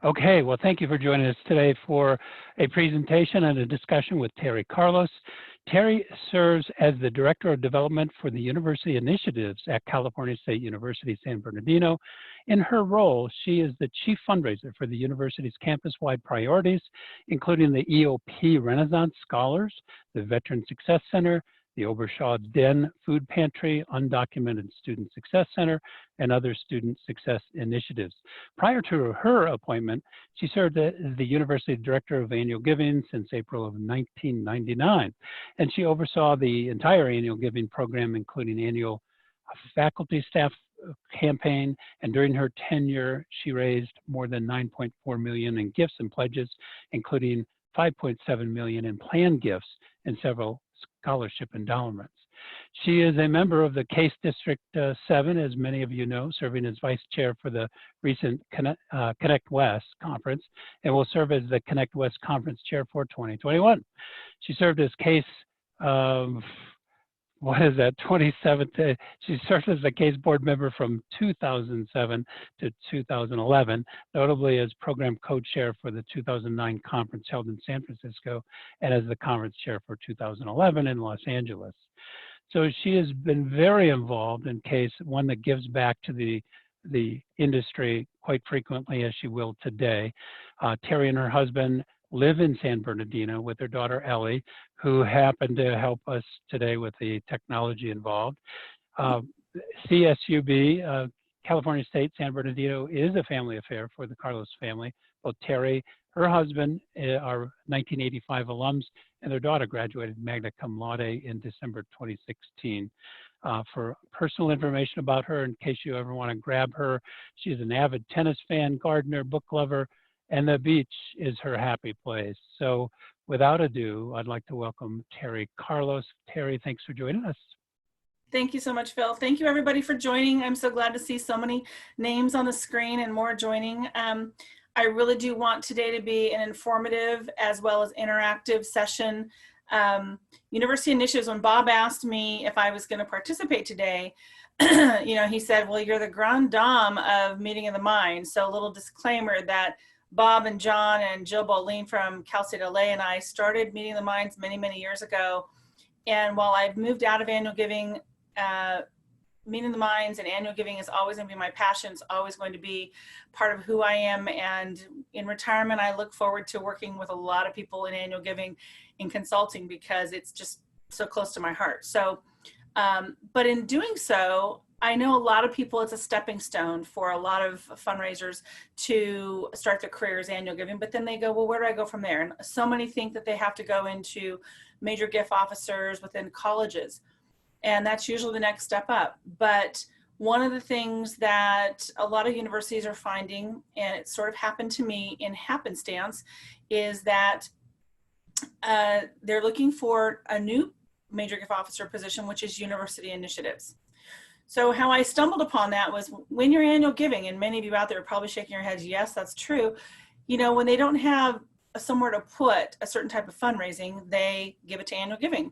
Okay, well, thank you for joining us today for a presentation and a discussion with Terri Carlos. Terri serves as the Director of Development for the University Initiatives at California State University, San Bernardino. In her role, she is the Chief Fundraiser for the university's campus-wide priorities, including the EOP Renaissance Scholars, the Veteran Success Center, the Obershaw's Den Food Pantry, Undocumented Student Success Center, and other student success initiatives. Prior to her appointment, she served as the University Director of Annual Giving since April of 1999, and she oversaw the entire annual giving program, including annual faculty staff campaign, and during her tenure, she raised more than $9.4 million in gifts and pledges, including $5.7 million in planned gifts and several scholarship endowments. She is a member of the Case District 7, as many of you know, serving as vice chair for the recent Connect West conference, and will serve as the Connect West conference chair for 2021. She served as Case, 27th, she served as a Case board member from 2007 to 2011, notably as program co-chair for the 2009 conference held in San Francisco, and as the conference chair for 2011 in Los Angeles. So she has been very involved in Case, one that gives back to the industry quite frequently, as she will today. Terri and her husband live in San Bernardino with their daughter Ellie, who happened to help us today with the technology involved. CSUB, California State San Bernardino, is a family affair for the Carlos family. Both Terri, her husband, are 1985 alums, and their daughter graduated magna cum laude in December 2016. For personal information about her, in case you ever want to grab her, she's an avid tennis fan, gardener, book lover, and the beach is her happy place. So without ado, I'd like to welcome Terri Carlos. Terri, thanks for joining us. Thank you so much, Phil. Thank you everybody for joining. I'm so glad to see so many names on the screen and more joining. I really do want today to be an informative as well as interactive session. University Initiatives, when Bob asked me if I was going to participate today, he said, well, you're the grande dame of Meeting of the Minds. So a little disclaimer that Bob and John and Jill Boleen from Cal State LA and I started Meeting of the Minds many, many years ago. And while I've moved out of annual giving, Meeting of the Minds and annual giving is always going to be my passion. It's always going to be part of who I am. And in retirement, I look forward to working with a lot of people in annual giving and consulting because it's just so close to my heart. So, but in doing so, I know a lot of people, it's a stepping stone for a lot of fundraisers to start their careers annual giving, but then they go, well, where do I go from there? And so many think that they have to go into major gift officers within colleges. And that's usually the next step up. But one of the things that a lot of universities are finding, and it sort of happened to me in happenstance, is that they're looking for a new major gift officer position, which is University Initiatives. So how I stumbled upon that was when you're annual giving, and many of you out there are probably shaking your heads, yes, that's true. When they don't have somewhere to put a certain type of fundraising, they give it to annual giving.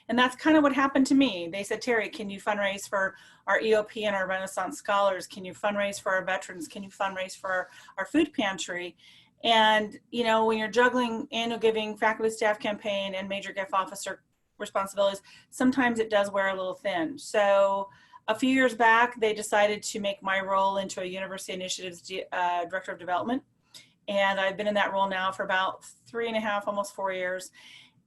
And that's kind of what happened to me. They said, Terri, can you fundraise for our EOP and our Renaissance Scholars? Can you fundraise for our veterans? Can you fundraise for our food pantry? And, when you're juggling annual giving, faculty staff campaign, and major gift officer responsibilities, sometimes it does wear a little thin. So a few years back, they decided to make my role into a University Initiatives Director of Development. And I've been in that role now for about 3.5, almost 4 years.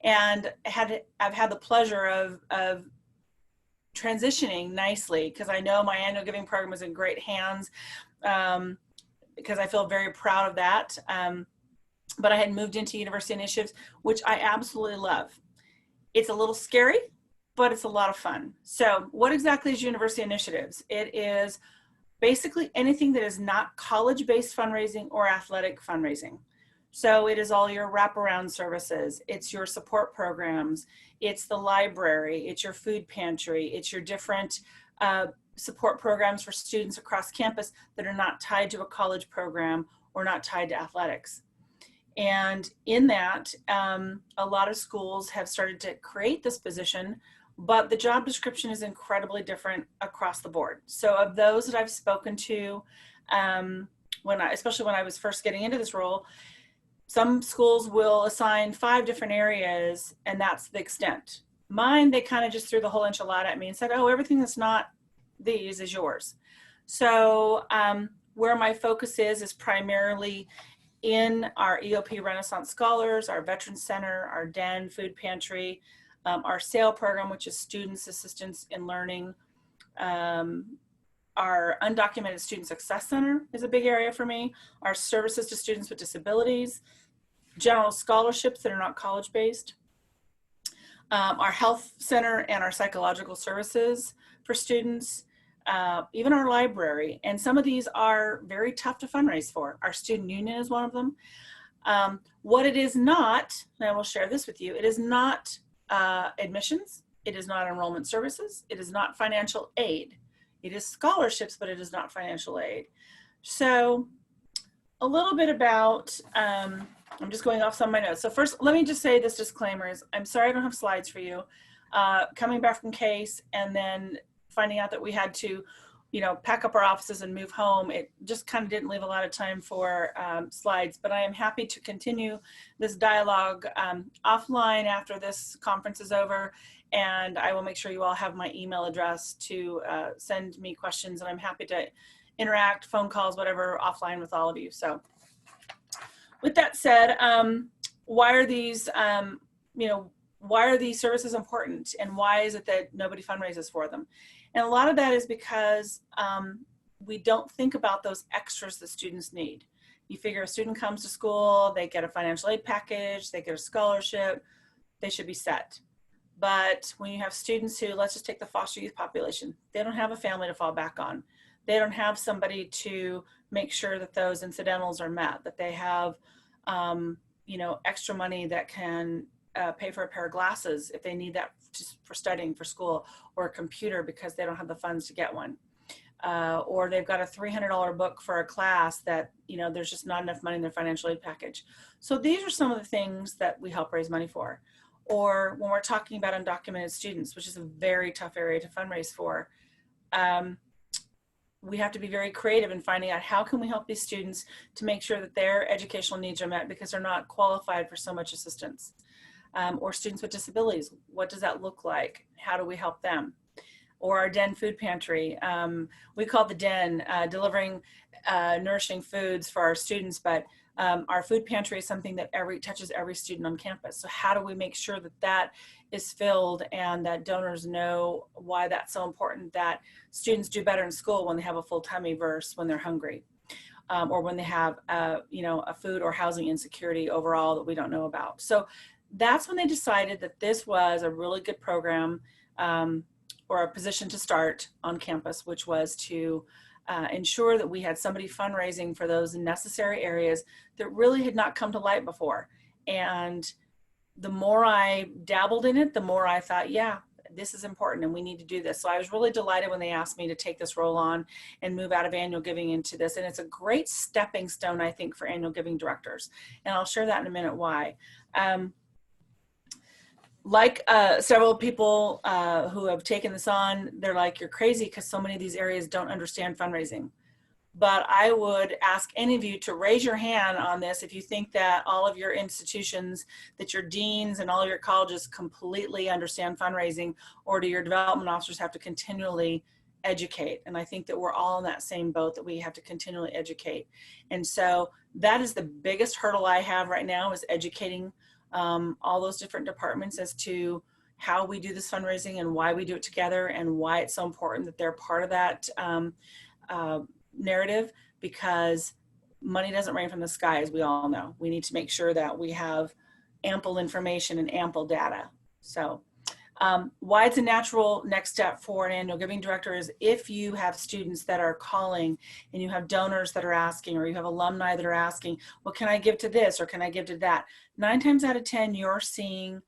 And I've had the pleasure of transitioning nicely because I know my annual giving program is in great hands because I feel very proud of that. But I had moved into University Initiatives, which I absolutely love. It's a little scary, but it's a lot of fun. So what exactly is University Initiatives? It is basically anything that is not college-based fundraising or athletic fundraising. So it is all your wraparound services, it's your support programs, it's the library, it's your food pantry, it's your different support programs for students across campus that are not tied to a college program or not tied to athletics. And in that, a lot of schools have started to create this position, but the job description is incredibly different across the board. So of those that I've spoken to, especially when I was first getting into this role, some schools will assign 5 different areas and that's the extent. Mine, they kind of just threw the whole enchilada at me and said, oh, everything that's not these is yours. So where my focus is primarily in our EOP Renaissance Scholars, our Veterans Center, our Den, food pantry, our SAIL program, which is Students Assistance in Learning. Our Undocumented Student Success Center is a big area for me. Our services to students with disabilities, general scholarships that are not college-based, our health center and our psychological services for students, even our library. And some of these are very tough to fundraise for. Our student union is one of them. What it is not, and I will share this with you, it is not admissions, it is not enrollment services, it is not financial aid. It is scholarships, but it is not financial aid. So a little bit about, I'm just going off some of my notes. So first, let me just say this disclaimer is, I'm sorry I don't have slides for you. Coming back from case and then finding out that we had to, pack up our offices and move home, it just kind of didn't leave a lot of time for slides, but I am happy to continue this dialogue offline after this conference is over. And I will make sure you all have my email address to send me questions, and I'm happy to interact, phone calls, whatever, offline with all of you. So with that said, why are these, why are these services important, and why is it that nobody fundraises for them? And a lot of that is because we don't think about those extras that students need. You figure a student comes to school, they get a financial aid package, they get a scholarship, they should be set. But when you have students who, let's just take the foster youth population, they don't have a family to fall back on. They don't have somebody to make sure that those incidentals are met, that they have, extra money that can pay for a pair of glasses if they need that just for studying for school, or a computer because they don't have the funds to get one. Or they've got a $300 book for a class that, there's just not enough money in their financial aid package. So these are some of the things that we help raise money for. Or when we're talking about undocumented students, which is a very tough area to fundraise for, we have to be very creative in finding out how can we help these students to make sure that their educational needs are met because they're not qualified for so much assistance. Or students with disabilities, what does that look like? How do we help them? Or our Den food pantry. We call the Den delivering nourishing foods for our students, but our food pantry is something that touches every student on campus. So how do we make sure that that is filled and that donors know why that's so important, that students do better in school when they have a full tummy versus when they're hungry, or when they have a food or housing insecurity overall that we don't know about. So that's when they decided that this was a really good program or a position to start on campus, which was to ensure that we had somebody fundraising for those necessary areas that really had not come to light before. And the more I dabbled in it, the more I thought, yeah, this is important and we need to do this. So I was really delighted when they asked me to take this role on and move out of annual giving into this. And it's a great stepping stone, I think, for annual giving directors. And I'll share that in a minute why. Like several people who have taken this on, they're like, you're crazy because so many of these areas don't understand fundraising. But I would ask any of you to raise your hand on this if you think that all of your institutions, that your deans and all of your colleges completely understand fundraising, or do your development officers have to continually educate? And I think that we're all in that same boat, that we have to continually educate. And so that is the biggest hurdle I have right now, is educating all those different departments as to how we do this fundraising and why we do it together and why it's so important that they're part of that narrative, because money doesn't rain from the sky, as we all know. We need to make sure that we have ample information and ample data. So why it's a natural next step for an annual giving director is if you have students that are calling and you have donors that are asking, or you have alumni that are asking, well, can I give to this or can I give to that? 9 times out of 10, you're seeing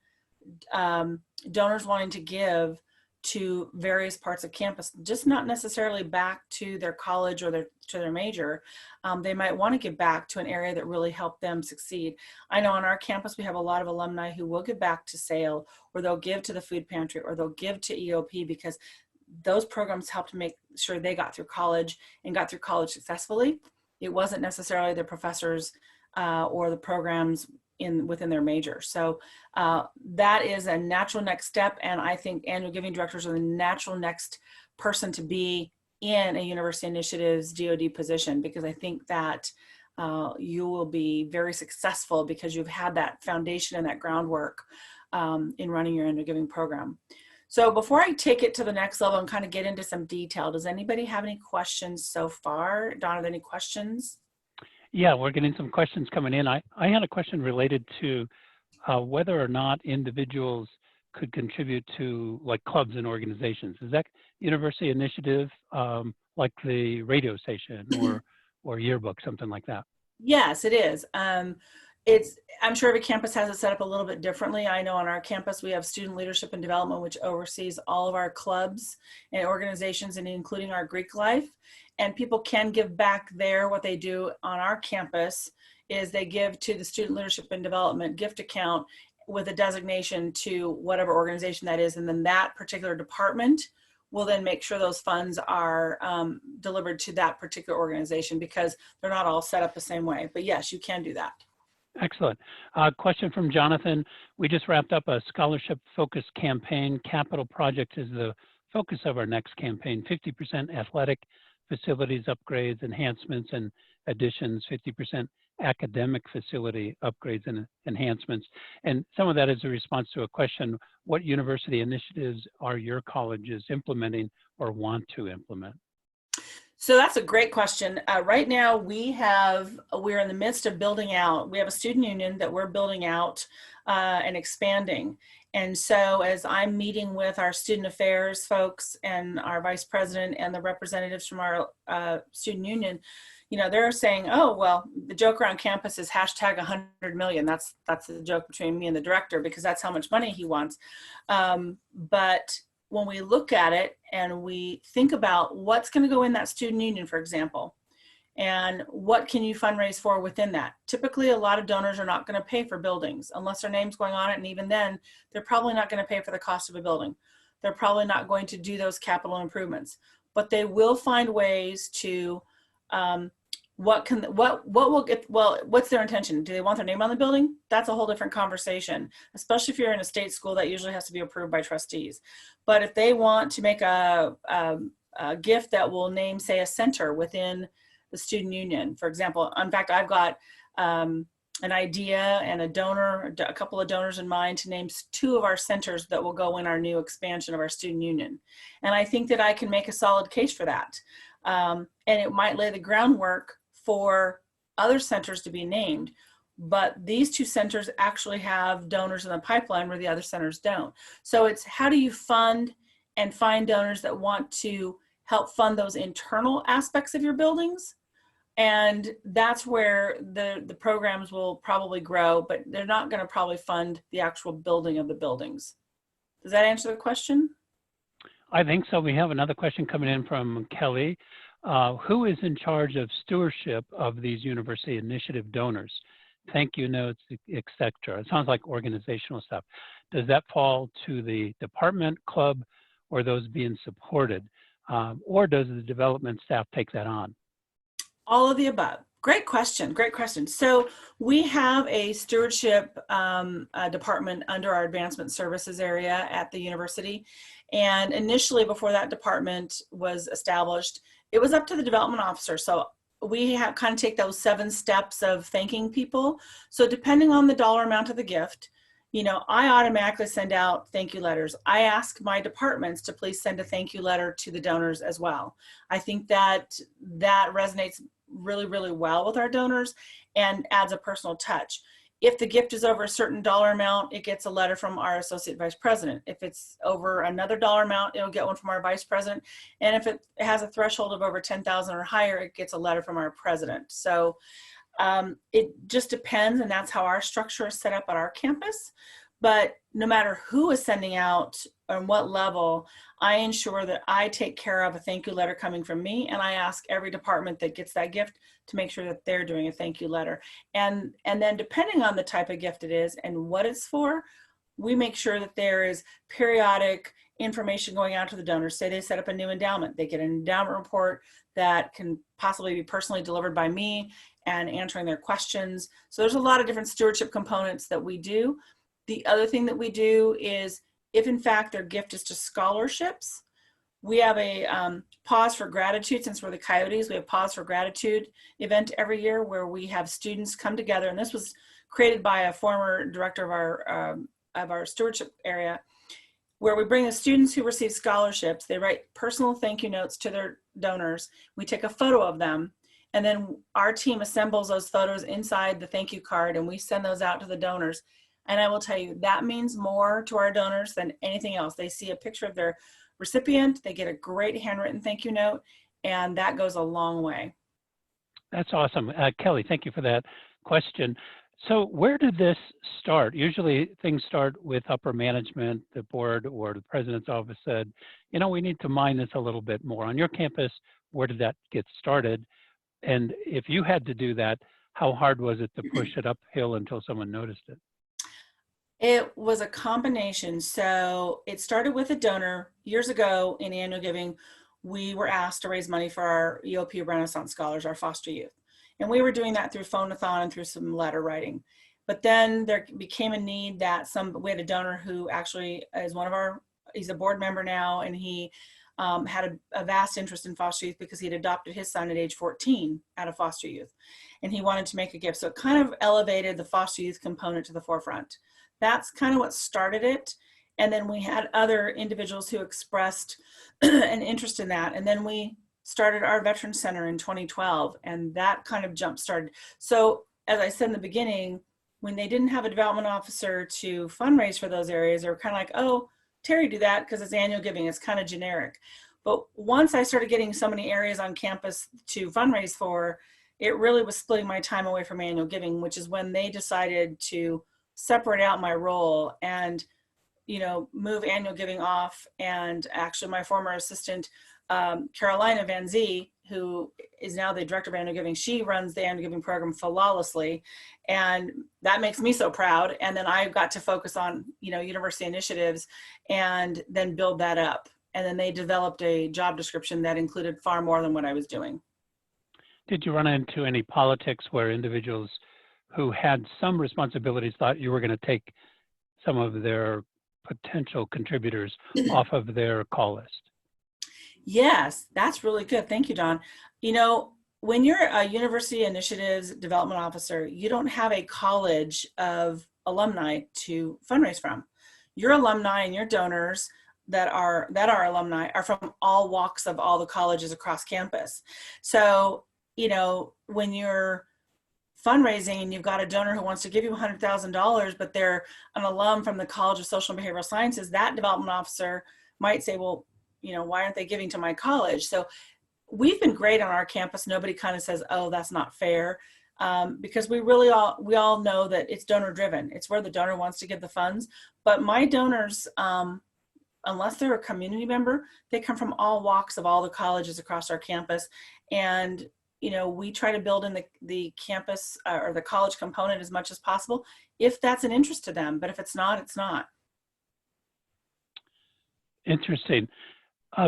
donors wanting to give to various parts of campus, just not necessarily back to their college or to their major. They might want to give back to an area that really helped them succeed. I know on our campus, we have a lot of alumni who will give back to SAIL, or they'll give to the food pantry, or they'll give to EOP, because those programs helped make sure they got through college and got through college successfully. It wasn't necessarily the professors or the programs within their major. So that is a natural next step. And I think annual giving directors are the natural next person to be in a university initiatives DoD position, because I think that you will be very successful because you've had that foundation and that groundwork in running your annual giving program. So before I take it to the next level and kind of get into some detail, does anybody have any questions so far? Don, are there any questions? Yeah, we're getting some questions coming in. I had a question related to whether or not individuals could contribute to like clubs and organizations. Is that university initiative like the radio station or yearbook, something like that? Yes, it is. I'm sure every campus has it set up a little bit differently. I know on our campus we have student leadership and development, which oversees all of our clubs and organizations, and including our Greek life. And people can give back there. What they do on our campus is they give to the student leadership and development gift account with a designation to whatever organization that is, and then that particular department will then make sure those funds are delivered to that particular organization, because they're not all set up the same way. But yes, you can do that. Excellent. Question from Jonathan. We just wrapped up a scholarship focused campaign. Capital project is the focus of our next campaign. 50% athletic facilities upgrades, enhancements and additions, 50% academic facility upgrades and enhancements. And some of that is a response to a question: what university initiatives are your colleges implementing or want to implement? So that's a great question. Right now we're in the midst of building out. We have a student union that we're building out and expanding. And so as I'm meeting with our student affairs folks and our vice president and the representatives from our student union, you know, they're saying, oh, well, the joke around campus is hashtag 100 million. That's the joke between me and the director, because that's how much money he wants. But when we look at it and we think about what's going to go in that student union, for example, and what can you fundraise for within that? Typically, a lot of donors are not going to pay for buildings unless their name's going on it. And even then, they're probably not going to pay for the cost of a building. They're probably not going to do those capital improvements, but they will find ways to, what's their intention? Do they want their name on the building? That's a whole different conversation, especially if you're in a state school that usually has to be approved by trustees. But if they want to make a gift that will name, say, a center within the student union, for example. In fact, I've got an idea and a couple of donors in mind to name 2 of our centers that will go in our new expansion of our student union. And I think that I can make a solid case for that. And it might lay the groundwork for other centers to be named. But these 2 centers actually have donors in the pipeline where the other centers don't. So it's how do you fund and find donors that want to help fund those internal aspects of your buildings. And that's where the programs will probably grow, but they're not going to probably fund the actual building of the buildings. Does that answer the question? I think so. We have another question coming in from Kelly. Who is in charge of stewardship of these university initiative donors? Thank you notes, etc. It sounds like organizational stuff. Does that fall to the department, club, or those being supported? Or does the development staff take that on? All of the above. Great question. Great question. So we have a stewardship department under our advancement services area at the university. And initially, before that department was established, it was up to the development officer. So we have kind of take those 7 steps of thanking people. So depending on the dollar amount of the gift, you know, I automatically send out thank you letters. I ask my departments to please send a thank you letter to the donors as well. I think that resonates really, really well with our donors and adds a personal touch. If the gift is over a certain dollar amount, it gets a letter from our associate vice president. If it's over another dollar amount, it'll get one from our vice president. And if it has a threshold of over 10,000 or higher, it gets a letter from our president. So it just depends, and that's how our structure is set up at our campus. But no matter who is sending out on what level, I ensure that I take care of a thank you letter coming from me, and I ask every department that gets that gift to make sure that they're doing a thank you letter. And then depending on the type of gift it is and what it's for, we make sure that there is periodic information going out to the donors. Say they set up a new endowment, they get an endowment report that can possibly be personally delivered by me and answering their questions. So there's a lot of different stewardship components that we do. The other thing that we do is, if in fact their gift is to scholarships, we have a Pause for Gratitude. Since we're the Coyotes, we have Pause for Gratitude event every year where we have students come together. And this was created by a former director of our stewardship area, where we bring the students who receive scholarships. They write personal thank you notes to their donors. We take a photo of them, and then our team assembles those photos inside the thank you card, and we send those out to the donors. And I will tell you, that means more to our donors than anything else. They see a picture of their recipient, they get a great handwritten thank you note, and that goes a long way. That's awesome. Kelly, thank you for that question. So where did this start? Usually things start with upper management, the board or the president's office said, you know, we need to mine this a little bit more. On your campus, where did that get started? And if you had to do that, how hard was it to push it uphill until someone noticed it? It was a combination. So it started with a donor. Years ago in annual giving, we were asked to raise money for our EOP Renaissance Scholars, our foster youth. And we were doing that through phone-a-thon and through some letter writing. But then there became a need that we had a donor who actually is he's a board member now, and he had a vast interest in foster youth because he'd adopted his son at age 14 out of foster youth. And he wanted to make a gift. So it kind of elevated the foster youth component to the forefront. That's kind of what started it. And then we had other individuals who expressed an interest in that. And then we started our Veterans Center in 2012, and that kind of jump started. So as I said in the beginning, when they didn't have a development officer to fundraise for those areas, they were kind of like, oh, Terri, do that because it's annual giving, it's kind of generic. But once I started getting so many areas on campus to fundraise for, it really was splitting my time away from annual giving, which is when they decided to separate out my role and, you know, move annual giving off. And actually my former assistant, Carolina Van Zee, who is now the director of annual giving, she runs the annual giving program flawlessly. And that makes me so proud. And then I got to focus on, you know, university initiatives and then build that up. And then they developed a job description that included far more than what I was doing. Did you run into any politics where individuals who had some responsibilities thought you were going to take some of their potential contributors off of their call list? Yes, that's really good. Thank you, Don. You know, when you're a university initiatives development officer, you don't have a college of alumni to fundraise from. Your alumni and your donors that are alumni are from all walks of all the colleges across campus. So, you know, when you're fundraising and you've got a donor who wants to give you $100,000, but they're an alum from the College of Social and Behavioral Sciences, that development officer might say, well, you know, why aren't they giving to my college? So we've been great on our campus. Nobody kind of says, oh, that's not fair. Because we all know that it's donor driven. It's where the donor wants to give the funds. But my donors, unless they're a community member, they come from all walks of all the colleges across our campus. And, you know, we try to build in the campus or the college component as much as possible, if that's an interest to them. But if it's not, it's not. Interesting.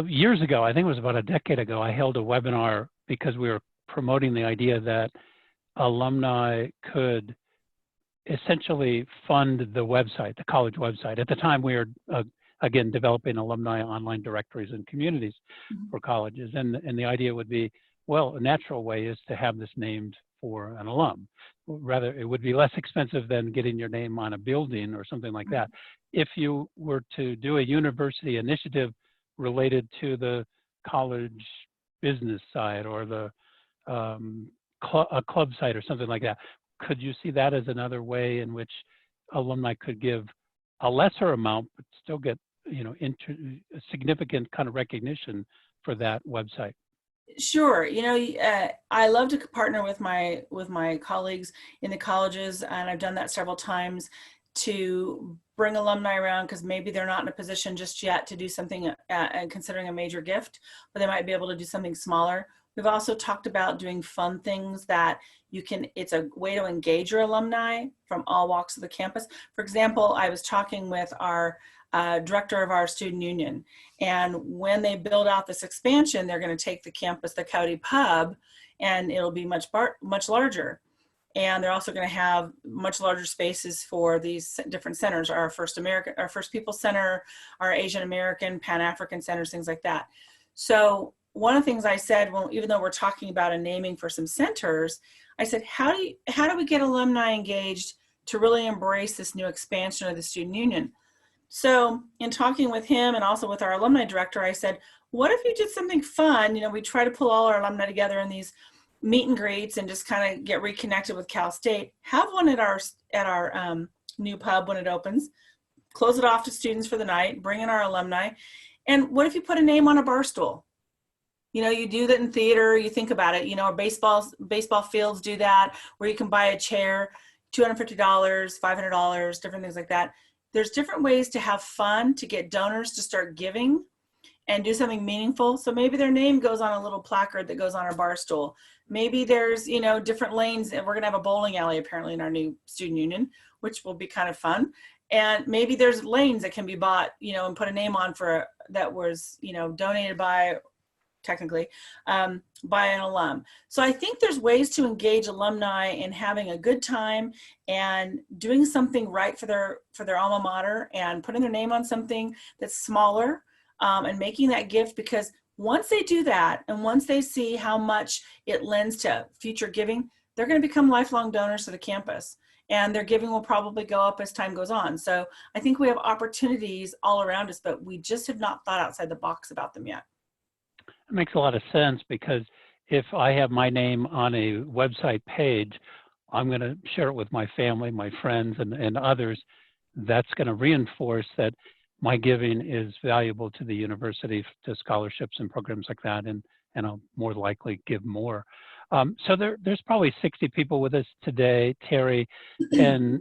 Years ago, I think it was about a decade ago, I held a webinar because we were promoting the idea that alumni could essentially fund the website, the college website. At the time, we were, again, developing alumni online directories and communities for colleges. And the idea would be, well, a natural way is to have this named for an alum. Rather, it would be less expensive than getting your name on a building or something like that. If you were to do a university initiative related to the college business side or the a club site or something like that, could you see that as another way in which alumni could give a lesser amount but still get, you know, a significant kind of recognition for that website? Sure. You know, I love to partner with my colleagues in the colleges, and I've done that several times to bring alumni around because maybe they're not in a position just yet to do something and considering a major gift, but they might be able to do something smaller. We've also talked about doing fun things that it's a way to engage your alumni from all walks of the campus. For example, I was talking with our director of our student union. And when they build out this expansion, they're going to take the campus, the County Pub, and it'll be much larger. And they're also going to have much larger spaces for these different centers, our First People Center, our Asian American, Pan-African centers, things like that. So one of the things I said, well, even though we're talking about a naming for some centers, I said, how do we get alumni engaged to really embrace this new expansion of the student union? So in talking with him and also with our alumni director, I said, what if you did something fun? You know, we try to pull all our alumni together in these meet and greets and just kind of get reconnected with Cal State. Have one at our new pub when it opens, close it off to students for the night, bring in our alumni. And what if you put a name on a bar stool? You know, you do that in theater, you think about it, you know, baseball fields do that, where you can buy a chair, $250, $500, different things like that. There's different ways to have fun, to get donors to start giving and do something meaningful. So maybe their name goes on a little placard that goes on our bar stool. Maybe there's, you know, different lanes, and we're gonna have a bowling alley apparently in our new student union, which will be kind of fun. And maybe there's lanes that can be bought, you know, and put a name on that was, you know, donated by, technically, by an alum. So I think there's ways to engage alumni in having a good time and doing something right for their alma mater and putting their name on something that's smaller, and making that gift, because once they do that and once they see how much it lends to future giving, they're going to become lifelong donors to the campus, and their giving will probably go up as time goes on. So I think we have opportunities all around us, but we just have not thought outside the box about them yet. It makes a lot of sense, because if I have my name on a website page, I'm going to share it with my family, my friends, and others. That's going to reinforce that my giving is valuable to the university, to scholarships and programs like that, and I'll more likely give more. So there's probably 60 people with us today, Terri, and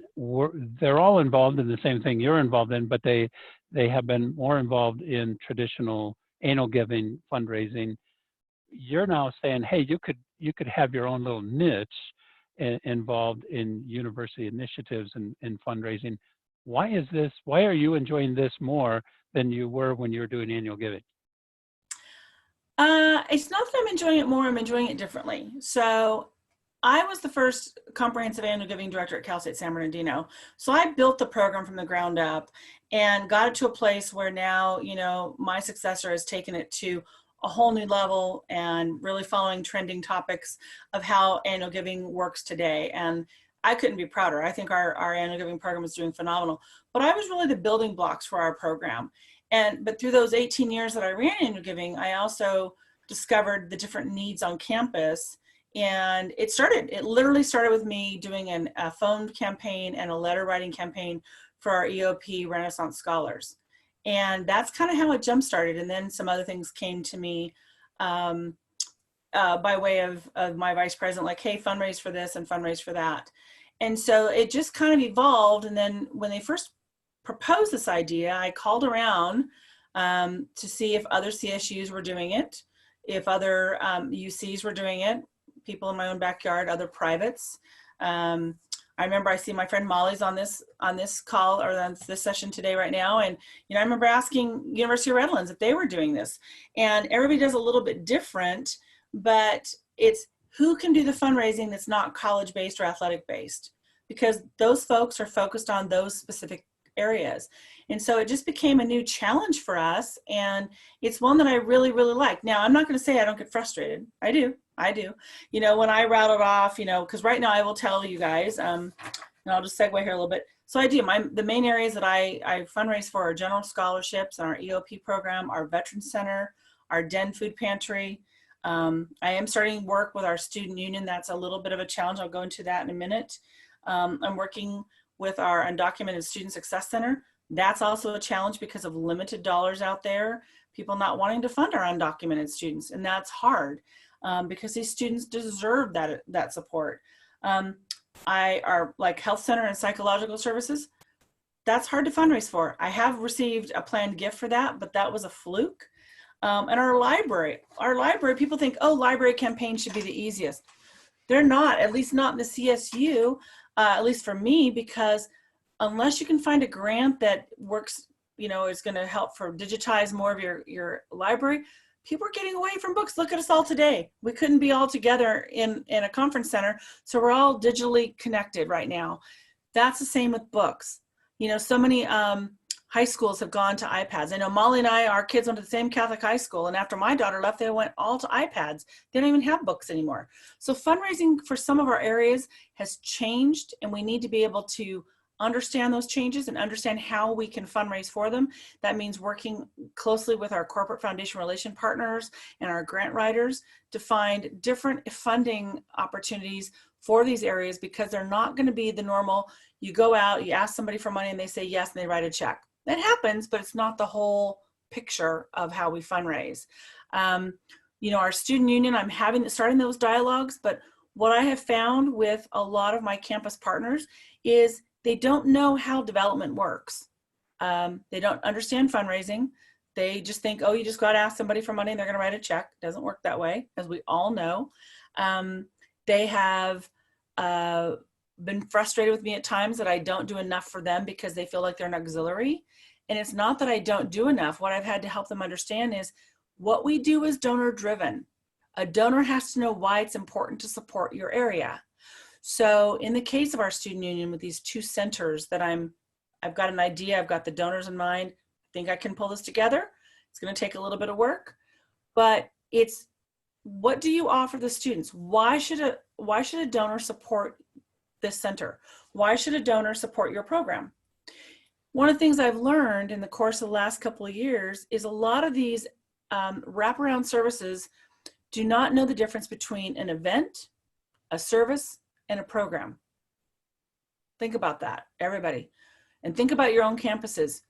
they're all involved in the same thing you're involved in, but they have been more involved in traditional annual giving, fundraising. You're now saying, hey, you could have your own little niche involved in university initiatives and fundraising. Why is this? Why are you enjoying this more than you were when you were doing annual giving? It's not that I'm enjoying it more, I'm enjoying it differently. So I was the first comprehensive annual giving director at Cal State San Bernardino. So I built the program from the ground up and got it to a place where now, you know, my successor has taken it to a whole new level and really following trending topics of how annual giving works today. And I couldn't be prouder. I think our annual giving program is doing phenomenal, but I was really the building blocks for our program. But through those 18 years that I ran annual giving, I also discovered the different needs on campus. And it literally started with me doing a phone campaign and a letter writing campaign for our EOP Renaissance Scholars. And that's kind of how it jump started. And then some other things came to me by way of my vice president, like, hey, fundraise for this and fundraise for that. And so it just kind of evolved. And then when they first proposed this idea, I called around to see if other CSUs were doing it, if other UCs were doing it, people in my own backyard, other privates. I remember I see my friend Molly's on this call, or on this session today right now. And, you know, I remember asking University of Redlands if they were doing this, and everybody does a little bit different, but it's who can do the fundraising that's not college-based or athletic-based, because those folks are focused on those specific areas. And so it just became a new challenge for us. And it's one that I really, really like. Now, I'm not going to say I don't get frustrated. I do. You know, when I rattled off, you know, because right now I will tell you guys, and I'll just segue here a little bit. So I do, the main areas that I fundraise for are general scholarships, our EOP program, our Veterans Center, our Den Food Pantry. I am starting work with our student union. That's a little bit of a challenge. I'll go into that in a minute. I'm working with our Undocumented Student Success Center. That's also a challenge because of limited dollars out there, people not wanting to fund our undocumented students. And that's hard because these students deserve that support. Our like health center and psychological services, that's hard to fundraise for. I have received a planned gift for that, but that was a fluke. And our library, people think, oh, library campaigns should be the easiest. They're not, at least not in the CSU, at least for me, because unless you can find a grant that works you know, is going to help for digitize more of your library. People are getting away from books. Look at us all today. We couldn't be all together in a conference center. So we're all digitally connected right now. That's the same with books. You know, so many high schools have gone to iPads. I know Molly and our kids went to the same Catholic high school. And after my daughter left, they went all to iPads. They don't even have books anymore. So fundraising for some of our areas has changed, and we need to be able to understand those changes and understand how we can fundraise for them. That means working closely with our corporate foundation relation partners and our grant writers to find different funding opportunities for these areas, because they're not going to be the normal, you go out, you ask somebody for money and they say yes and they write a check. That happens, but it's not the whole picture of how we fundraise. You know, our student union, I'm starting those dialogues, but what I have found with a lot of my campus partners is they don't know how development works. They don't understand fundraising. They just think, oh, you just got to ask somebody for money and they're going to write a check. It doesn't work that way, as we all know. They have been frustrated with me at times that I don't do enough for them because they feel like they're an auxiliary. And it's not that I don't do enough. What I've had to help them understand is what we do is donor driven. A donor has to know why it's important to support your area. So in the case of our student union with these two centers that I've got an idea, I've got the donors in mind, I think I can pull this together. It's going to take a little bit of work, but it's, what do you offer the students? Why should a donor support this center? Why should a donor support your program? One of the things I've learned in the course of the last couple of years is a lot of these wraparound services do not know the difference between an event, a service, and a program. Think about that, everybody. And think about your own campuses.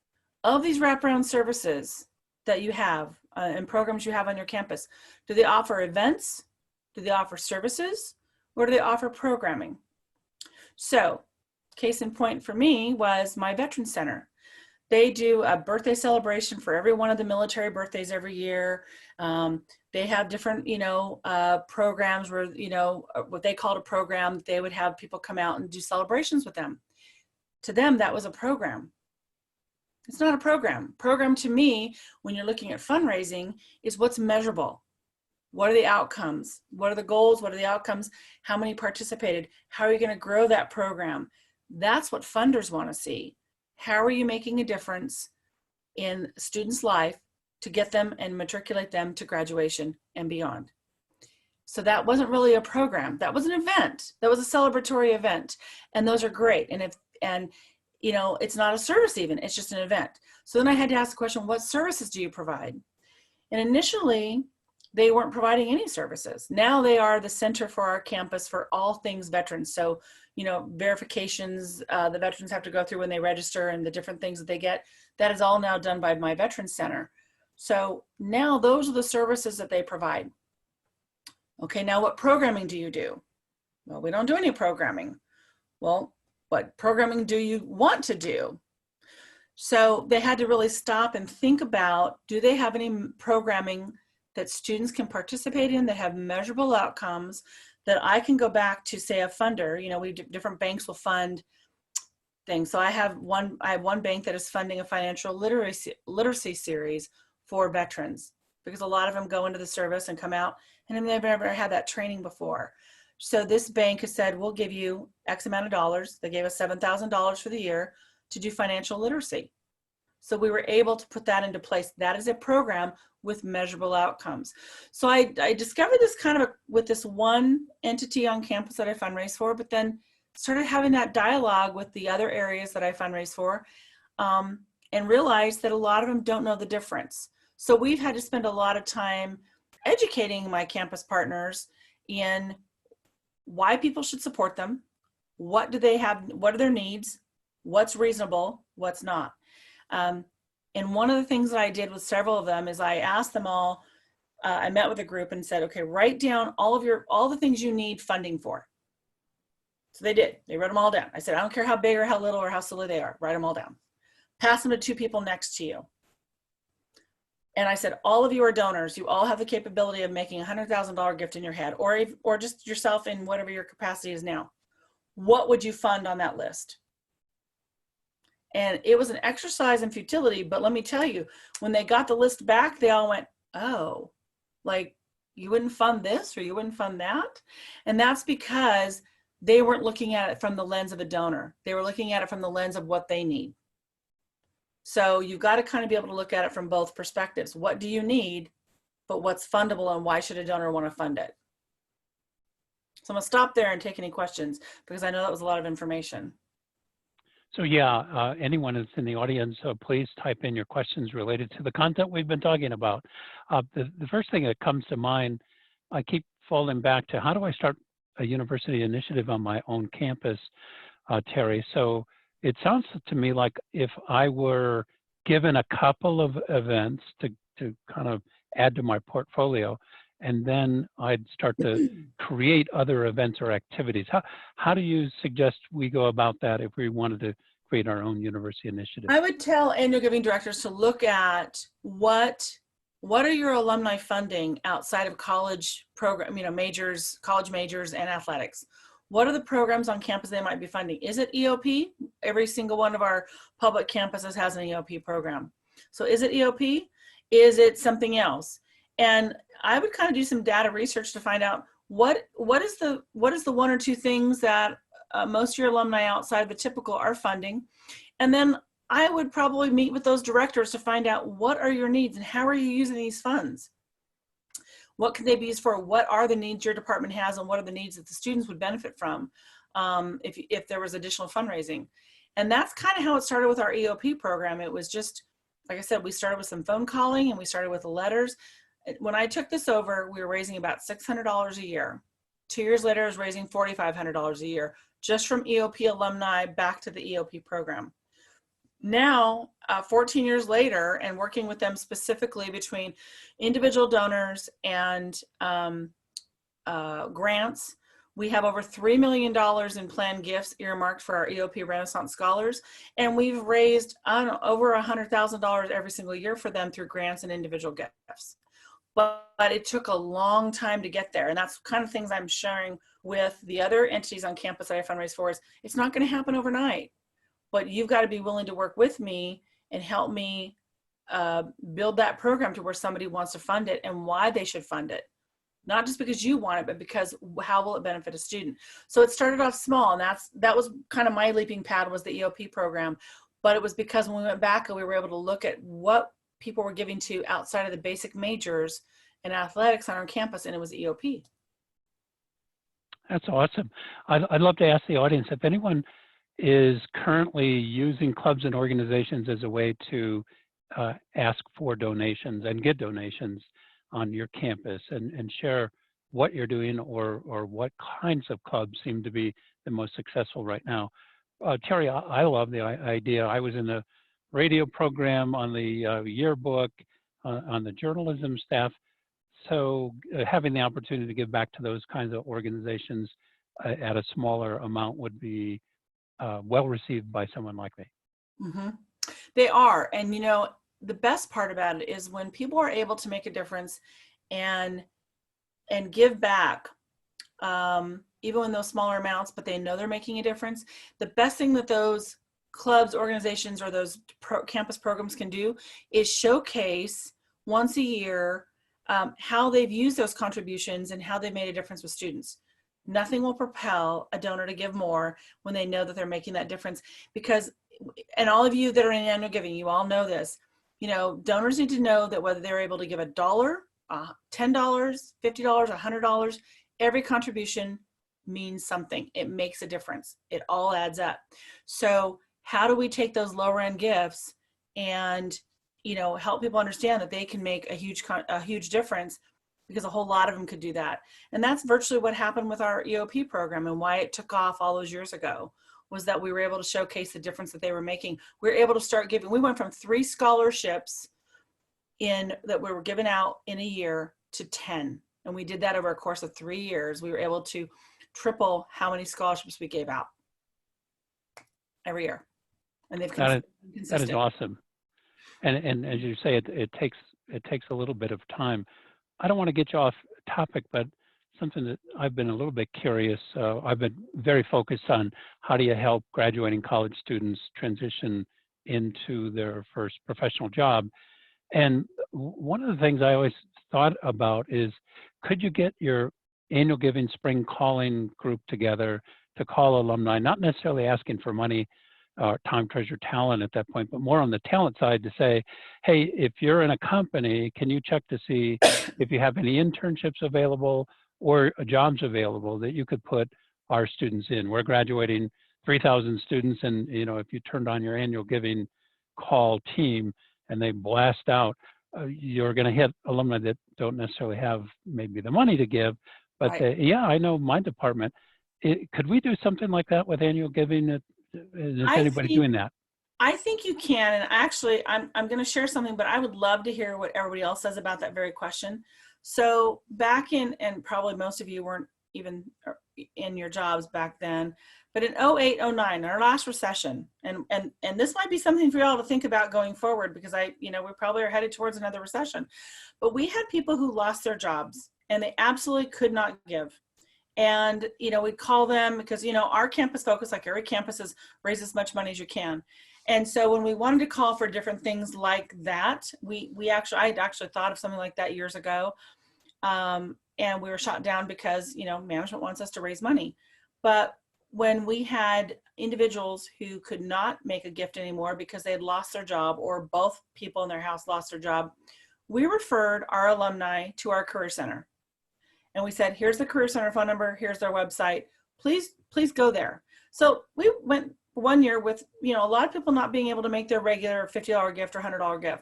Of these wraparound services that you have and programs you have on your campus, do they offer events? Do they offer services? Or do they offer programming? So, case in point for me was my Veterans Center. They do a birthday celebration for every one of the military birthdays every year. They have different, programs where, what they called a program, they would have people come out and do celebrations with them. To them, that was a program. It's not a program. Program to me, when you're looking at fundraising, is what's measurable. What are the outcomes? What are the goals? What are the outcomes? How many participated? How are you going to grow that program? That's what funders want to see. How are you making a difference in a student's life to get them and matriculate them to graduation and beyond? So that wasn't really a program. That was an event. That was a celebratory event. And those are great. And it's not a service even, it's just an event. So then I had to ask the question, what services do you provide? And initially, they weren't providing any services. Now they are the center for our campus for all things veterans. So, verifications the veterans have to go through when they register and the different things that they get, that is all now done by my Veterans Center. So now those are the services that they provide. Okay, now what programming do you do? Well, we don't do any programming. Well, what programming do you want to do? So they had to really stop and think about, do they have any programming that students can participate in that have measurable outcomes that I can go back to, say, a funder. Different banks will fund things. So I have one bank that is funding a financial literacy series for veterans, because a lot of them go into the service and come out and they've never had that training before. So this bank has said, we'll give you X amount of dollars. They gave us $7,000 for the year to do financial literacy. So we were able to put that into place. That is a program with measurable outcomes. So I discovered this kind of with this one entity on campus that I fundraise for, but then started having that dialogue with the other areas that I fundraise for, and realized that a lot of them don't know the difference. So we've had to spend a lot of time educating my campus partners in why people should support them, what do they have, what are their needs, what's reasonable, what's not. And one of the things that I did with several of them is I asked them all, I met with a group and said, okay, write down all the things you need funding for. So they did. They wrote them all down. I said, I don't care how big or how little or how silly they are. Write them all down. Pass them to two people next to you. And I said, all of you are donors. You all have the capability of making a $100,000 gift in your head, or just yourself in whatever your capacity is now. What would you fund on that list? And it was an exercise in futility, but let me tell you, when they got the list back, they all went, oh, like you wouldn't fund this or you wouldn't fund that. And that's because they weren't looking at it from the lens of a donor. They were looking at it from the lens of what they need. So you've got to kind of be able to look at it from both perspectives. What do you need, but what's fundable and why should a donor want to fund it? So I'm gonna stop there and take any questions because I know that was a lot of information. So yeah, anyone that's in the audience, please type in your questions related to the content we've been talking about. The first thing that comes to mind, I keep falling back to how do I start a university initiative on my own campus, Terri? So it sounds to me like if I were given a couple of events to kind of add to my portfolio, and then I'd start to create other events or activities. How do you suggest we go about that if we wanted to create our own university initiative? I would tell annual giving directors to look at what are your alumni funding outside of college program, majors, college majors, and athletics. What are the programs on campus they might be funding? Is it EOP? Every single one of our public campuses has an EOP program. So is it EOP? Is it something else? And I would kind of do some data research to find out what is the one or two things that most of your alumni outside the typical are funding. And then I would probably meet with those directors to find out what are your needs and how are you using these funds? What can they be used for? What are the needs your department has and what are the needs that the students would benefit from if there was additional fundraising? And that's kind of how it started with our EOP program. It was just, like I said, we started with some phone calling and we started with the letters. When I took this over, we were raising about $600 a year. 2 years later, I was raising $4,500 a year, just from EOP alumni back to the EOP program. Now, 14 years later, and working with them specifically between individual donors and grants, we have over $3 million in planned gifts earmarked for our EOP Renaissance Scholars, and we've raised over $100,000 every single year for them through grants and individual gifts. But it took a long time to get there. And that's kind of things I'm sharing with the other entities on campus that I fundraise for is it's not going to happen overnight, but you've got to be willing to work with me and help me build that program to where somebody wants to fund it and why they should fund it. Not just because you want it, but because how will it benefit a student? So it started off small, and that was kind of my leaping pad was the EOP program. But it was because when we went back and we were able to look at what people were giving to outside of the basic majors and athletics on our campus, and it was EOP. That's awesome. I'd love to ask the audience if anyone is currently using clubs and organizations as a way to ask for donations and get donations on your campus, and share what you're doing or what kinds of clubs seem to be the most successful right now. Terri, I love the idea. I was in the radio program, on the yearbook, on the journalism staff. So having the opportunity to give back to those kinds of organizations at a smaller amount would be well received by someone like me. Mm-hmm. They are. And the best part about it is when people are able to make a difference and give back, even in those smaller amounts, but they know they're making a difference. The best thing that those clubs, organizations, or those campus programs can do is showcase once a year how they've used those contributions and how they've made a difference with students. Nothing will propel a donor to give more when they know that they're making that difference. Because, and all of you that are in annual giving, you all know this, donors need to know that whether they're able to give $1, $10, $50, $100, every contribution means something. It makes a difference. It all adds up. So how do we take those lower end gifts and help people understand that they can make a huge difference, because a whole lot of them could do that. And that's virtually what happened with our EOP program, and why it took off all those years ago was that we were able to showcase the difference that they were making. We were able to start giving. We went from 3 scholarships that we were giving out in a year to 10. And we did that over a course of 3 years. We were able to triple how many scholarships we gave out every year. And they've been consistent. That is awesome. And as you say, it takes a little bit of time. I don't want to get you off topic, but something that I've been a little bit curious. I've been very focused on how do you help graduating college students transition into their first professional job. And one of the things I always thought about is, could you get your annual giving spring calling group together to call alumni, not necessarily asking for money, time, treasure, talent at that point, but more on the talent side to say, hey, if you're in a company, can you check to see if you have any internships available or jobs available that you could put our students in? We're graduating 3,000 students, and if you turned on your annual giving call team and they blast out, you're going to hit alumni that don't necessarily have maybe the money to give, but Right. yeah, I know my department. Could we do something like that with annual giving? Is I anybody think doing that? I think you can, and actually, I'm going to share something, but I would love to hear what everybody else says about that very question. So back in, and probably most of you weren't even in your jobs back then, but in 08, 09, our last recession, and this might be something for y'all to think about going forward, because we probably are headed towards another recession, but we had people who lost their jobs and they absolutely could not give. And, we'd call them because, our campus focus, like every campus, is raise as much money as you can. And so when we wanted to call for different things like that, I had actually thought of something like that years ago. And we were shot down because, management wants us to raise money. But when we had individuals who could not make a gift anymore because they had lost their job, or both people in their house lost their job, we referred our alumni to our career center. And we said, here's the Career Center phone number, here's their website, please go there. So we went one year with, a lot of people not being able to make their regular $50 gift or $100 gift.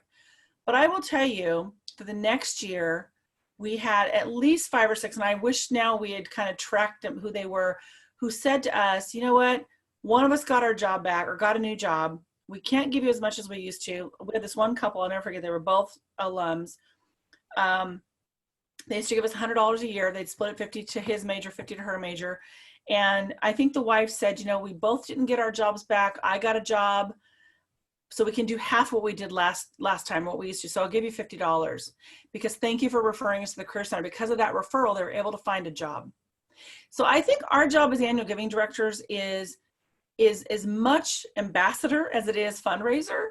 But I will tell you, for the next year, we had at least 5 or 6, and I wish now we had kind of tracked them, who they were, who said to us, you know what, one of us got our job back or got a new job. We can't give you as much as we used to. We had this one couple, I'll never forget, they were both alums. They used to give us $100 a year. They'd split it 50 to his major, 50 to her major. And I think the wife said, we both didn't get our jobs back. I got a job, so we can do half what we did last time, what we used to. So I'll give you $50 because thank you for referring us to the Career Center. Because of that referral, they were able to find a job. So I think our job as annual giving directors is as much ambassador as it is fundraiser.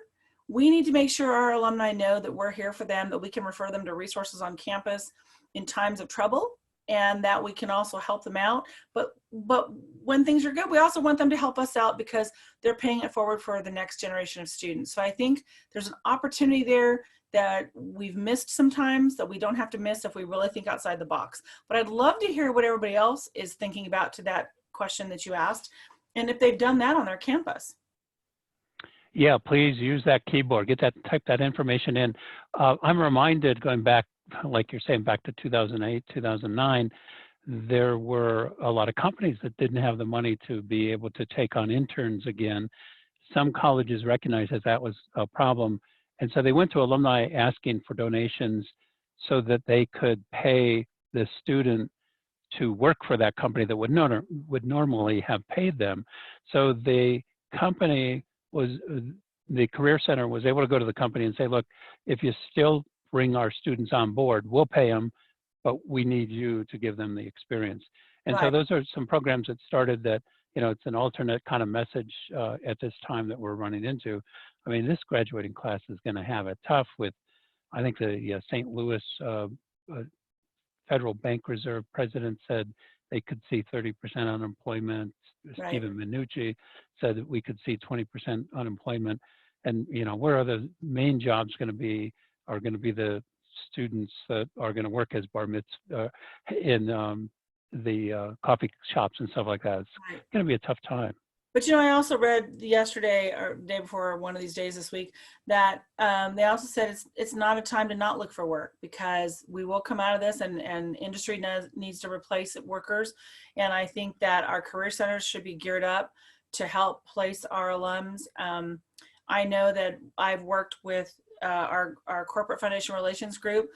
We need to make sure our alumni know that we're here for them, that we can refer them to resources on campus in times of trouble, and that we can also help them out. But when things are good, we also want them to help us out because they're paying it forward for the next generation of students. So I think there's an opportunity there that we've missed sometimes that we don't have to miss if we really think outside the box. But I'd love to hear what everybody else is thinking about to that question that you asked, and if they've done that on their campus. Yeah, please use that keyboard, type that information in. I'm reminded, going back, like you're saying, back to 2008, 2009, there were a lot of companies that didn't have the money to be able to take on interns again. Some colleges recognized that was a problem. And so they went to alumni asking for donations so that they could pay the student to work for that company that would normally have paid them. So the company the Career Center was able to go to the company and say, look, if you still bring our students on board, we'll pay them, but we need you to give them the experience. And so those are some programs that started that, it's an alternate kind of message at this time that we're running into. I mean, this graduating class is going to have it tough with, I think the St. Louis Federal Bank Reserve president said they could see 30% unemployment. Right. Stephen Mnuchin said that we could see 20% unemployment. And, where are the main jobs going to be? Are going to be the students that are going to work as bar mitzvah in the coffee shops and stuff like that. It's going to be a tough time. But I also read yesterday or the day before, one of these days this week, that they also said it's not a time to not look for work, because we will come out of this and industry needs to replace workers. And I think that our career centers should be geared up to help place our alums. I know that I've worked with our corporate foundation relations group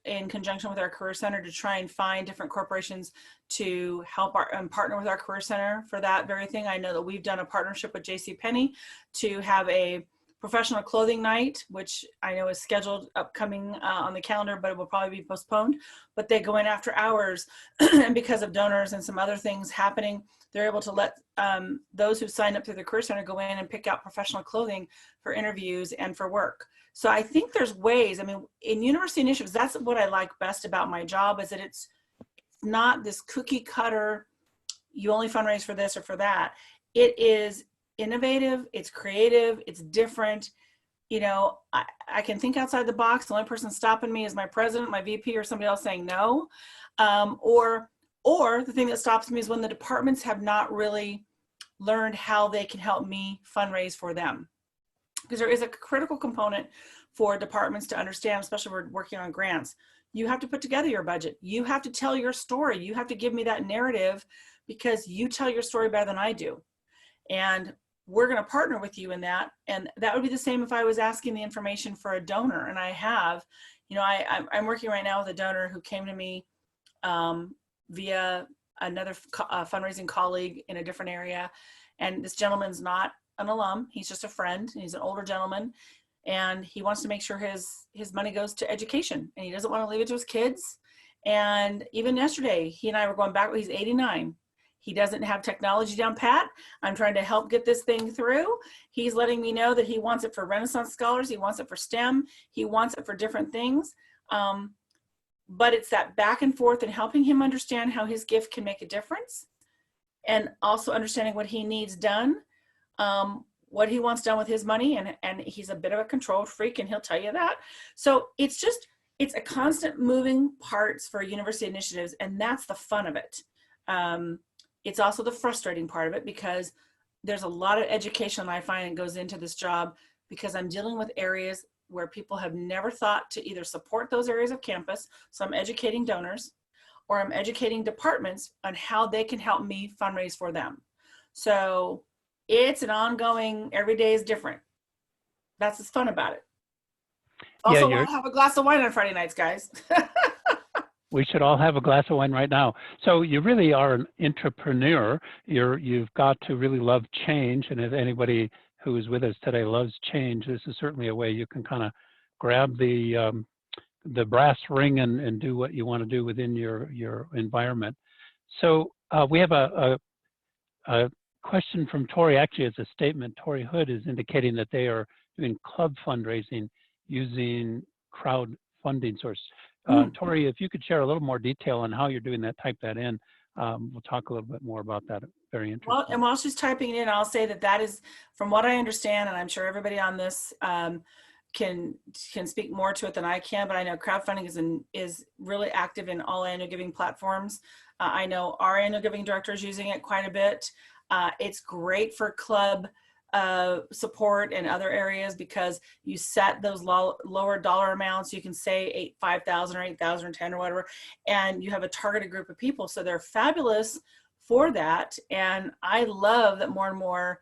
in conjunction with our career center to try and find different corporations to help partner with our career center for that very thing. I know that we've done a partnership with JCPenney to have a professional clothing night, which I know is scheduled upcoming on the calendar, but it will probably be postponed. But they go in after hours, and because of donors and some other things happening, they're able to let those who signed up through the Career Center go in and pick out professional clothing for interviews and for work. So I think there's ways. I mean, in university initiatives, that's what I like best about my job, is that it's not this cookie cutter, you only fundraise for this or for that. It is innovative, it's creative, it's different. You know, I can think outside the box. The only person stopping me is my president, my VP, or somebody else saying no. Or the thing that stops me is when the departments have not really learned how they can help me fundraise for them. Because there is a critical component for departments to understand, especially when we're working on grants. You have to put together your budget. You have to tell your story. You have to give me that narrative, because you tell your story better than I do. And we're going to partner with you in that. And that would be the same if I was asking the information for a donor. And I have, you know, I'm working right now with a donor who came to me via another fundraising colleague in a different area. And this gentleman's not an alum. He's just a friend. He's an older gentleman. And he wants to make sure his money goes to education. And he doesn't want to leave it to his kids. And even yesterday, he and I were going back. He's 89. He doesn't have technology down pat. I'm trying to help get this thing through. He's letting me know that he wants it for Renaissance scholars. He wants it for STEM. He wants it for different things. But it's that back and forth and helping him understand how his gift can make a difference, and also understanding what he needs done, what he wants done with his money. And he's a bit of a control freak, and he'll tell you that. So it's a constant moving parts for university initiatives, and that's the fun of it. It's also the frustrating part of it, because there's a lot of education I find goes into this job, because I'm dealing with areas where people have never thought to either support those areas of campus. So I'm educating donors, or I'm educating departments on how they can help me fundraise for them. So it's an ongoing, every day is different. That's what's fun about it. Also, want to have a glass of wine on Friday nights, guys. We should all have a glass of wine right now. So you really are an entrepreneur. You've got to really love change. And if anybody who is with us today loves change, this is certainly a way you can kind of grab the brass ring and do what you want to do within your environment. So we have a question from Tori. Actually, it's a statement. Tori Hood is indicating that they are doing club fundraising using crowdfunding source. Tori, if you could share a little more detail on how you're doing that, type that in. We'll talk a little bit more about that. Very interesting. Well, and while she's typing it in, I'll say that is, from what I understand, and I'm sure everybody on this can speak more to it than I can, but I know crowdfunding is really active in all annual giving platforms. I know our annual giving director is using it quite a bit. It's great for club support and other areas, because you set those lower dollar amounts. You can say 5,000 or 8,000 or 10 or whatever, and you have a targeted group of people. So they're fabulous for that. And I love that more and more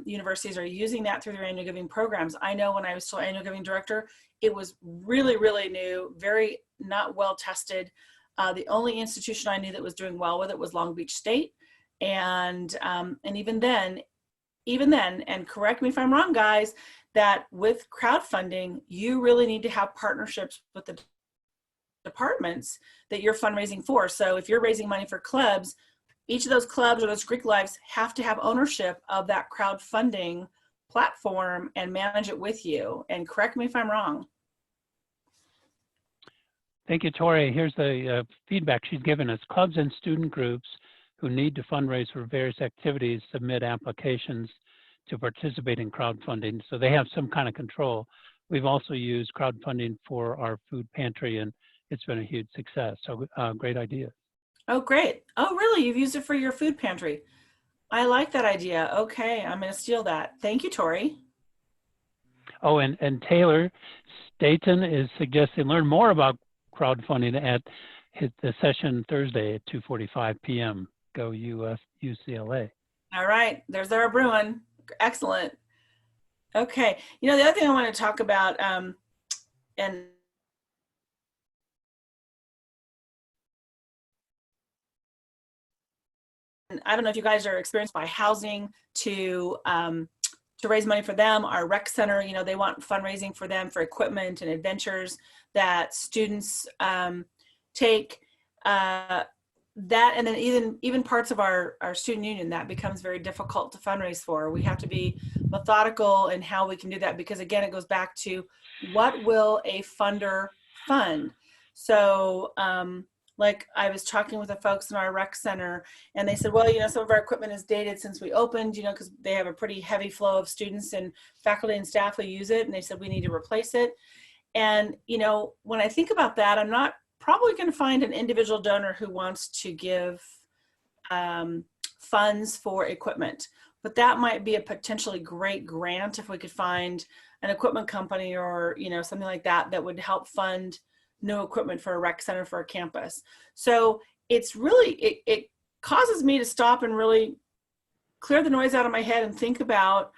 universities are using that through their annual giving programs. I know when I was still annual giving director, it was really, really new, very not well tested. The only institution I knew that was doing well with it was Long Beach State. And even then, and correct me if I'm wrong, guys, that with crowdfunding, you really need to have partnerships with the departments that you're fundraising for. So if you're raising money for clubs, each of those clubs or those Greek lives have to have ownership of that crowdfunding platform and manage it with you. And correct me if I'm wrong. Thank you, Tori. Here's the feedback she's given us. Clubs and student groups who need to fundraise for various activities submit applications to participate in crowdfunding. So they have some kind of control. We've also used crowdfunding for our food pantry, and it's been a huge success. So great idea. Oh, great. Oh, really? You've used it for your food pantry. I like that idea. Okay, I'm going to steal that. Thank you, Tori. Oh, and Taylor Staten is suggesting learn more about crowdfunding at the session Thursday at 2:45 p.m. Go UCLA. All right, there's our Bruin. Excellent. Okay, you know, the other thing I want to talk about, and I don't know if you guys are experienced by housing to to raise money for them. Our rec center, you know, they want fundraising for them for equipment and adventures that students take. That, and then even parts of our student union, that becomes very difficult to fundraise for. We have to be methodical in how we can do that, because again, it goes back to what will a funder fund. So like I was talking with the folks in our rec center, and they said, well, you know, some of our equipment is dated since we opened, you know, because they have a pretty heavy flow of students and faculty and staff who use it, and they said we need to replace it. And you know, when I think about that, I'm not probably going to find an individual donor who wants to give funds for equipment, but that might be a potentially great grant if we could find an equipment company or, you know, something like that that would help fund new equipment for a rec center for a campus. So it's really, it causes me to stop and really clear the noise out of my head and think about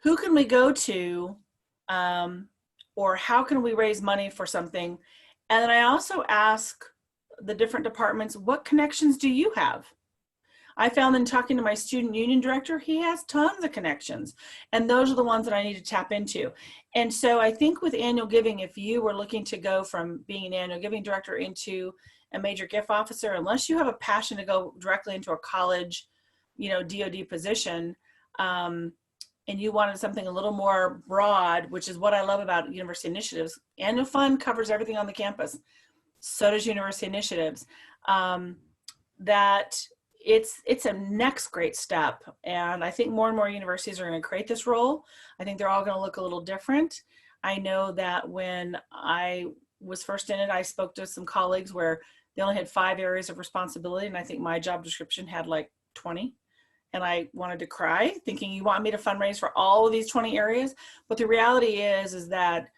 who can we go to, or how can we raise money for something. And then I also ask the different departments, what connections do you have? I found in talking to my student union director, he has tons of connections, and those are the ones that I need to tap into. And so I think with annual giving, if you were looking to go from being an annual giving director into a major gift officer, unless you have a passion to go directly into a college, you know, DoD position, and you wanted something a little more broad, which is what I love about university initiatives. Annual fund covers everything on the campus. So does university initiatives. That it's a next great step. And I think more and more universities are going to create this role. I think they're all going to look a little different. I know that when I was first in it, I spoke to some colleagues where they only had 5 areas of responsibility. And I think my job description had like 20. And I wanted to cry, thinking, you want me to fundraise for all of these 20 areas? But the reality is that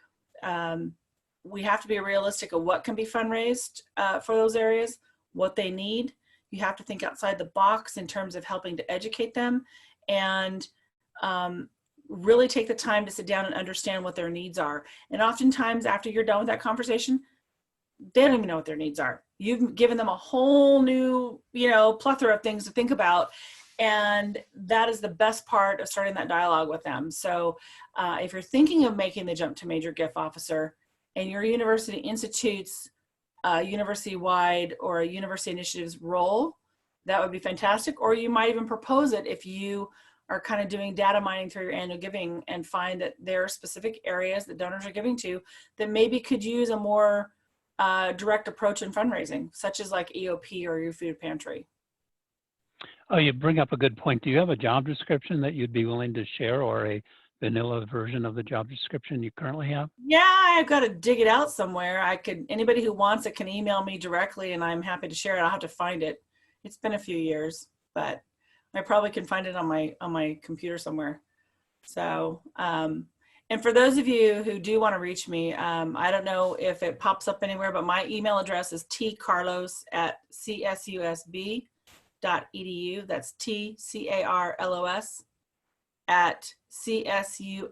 we have to be realistic of what can be fundraised for those areas, what they need. You have to think outside the box in terms of helping to educate them, and really take the time to sit down and understand what their needs are. And oftentimes after you're done with that conversation, they don't even know what their needs are. You've given them a whole new, you know, plethora of things to think about. And that is the best part of starting that dialogue with them. So if you're thinking of making the jump to major gift officer, and your university institutes university-wide or a university initiatives role, that would be fantastic. Or you might even propose it if you are kind of doing data mining through your annual giving and find that there are specific areas that donors are giving to that maybe could use a more direct approach in fundraising, such as like EOP or your food pantry. Oh, you bring up a good point. Do you have a job description that you'd be willing to share, or a vanilla version of the job description you currently have? Yeah, I've got to dig it out somewhere. Anybody who wants it can email me directly, and I'm happy to share it. I'll have to find it. It's been a few years, but I probably can find it on my computer somewhere. So, and for those of you who do want to reach me, I don't know if it pops up anywhere, but my email address is tcarlos@csusb.edu. That's TCARLOS at csusb.edu.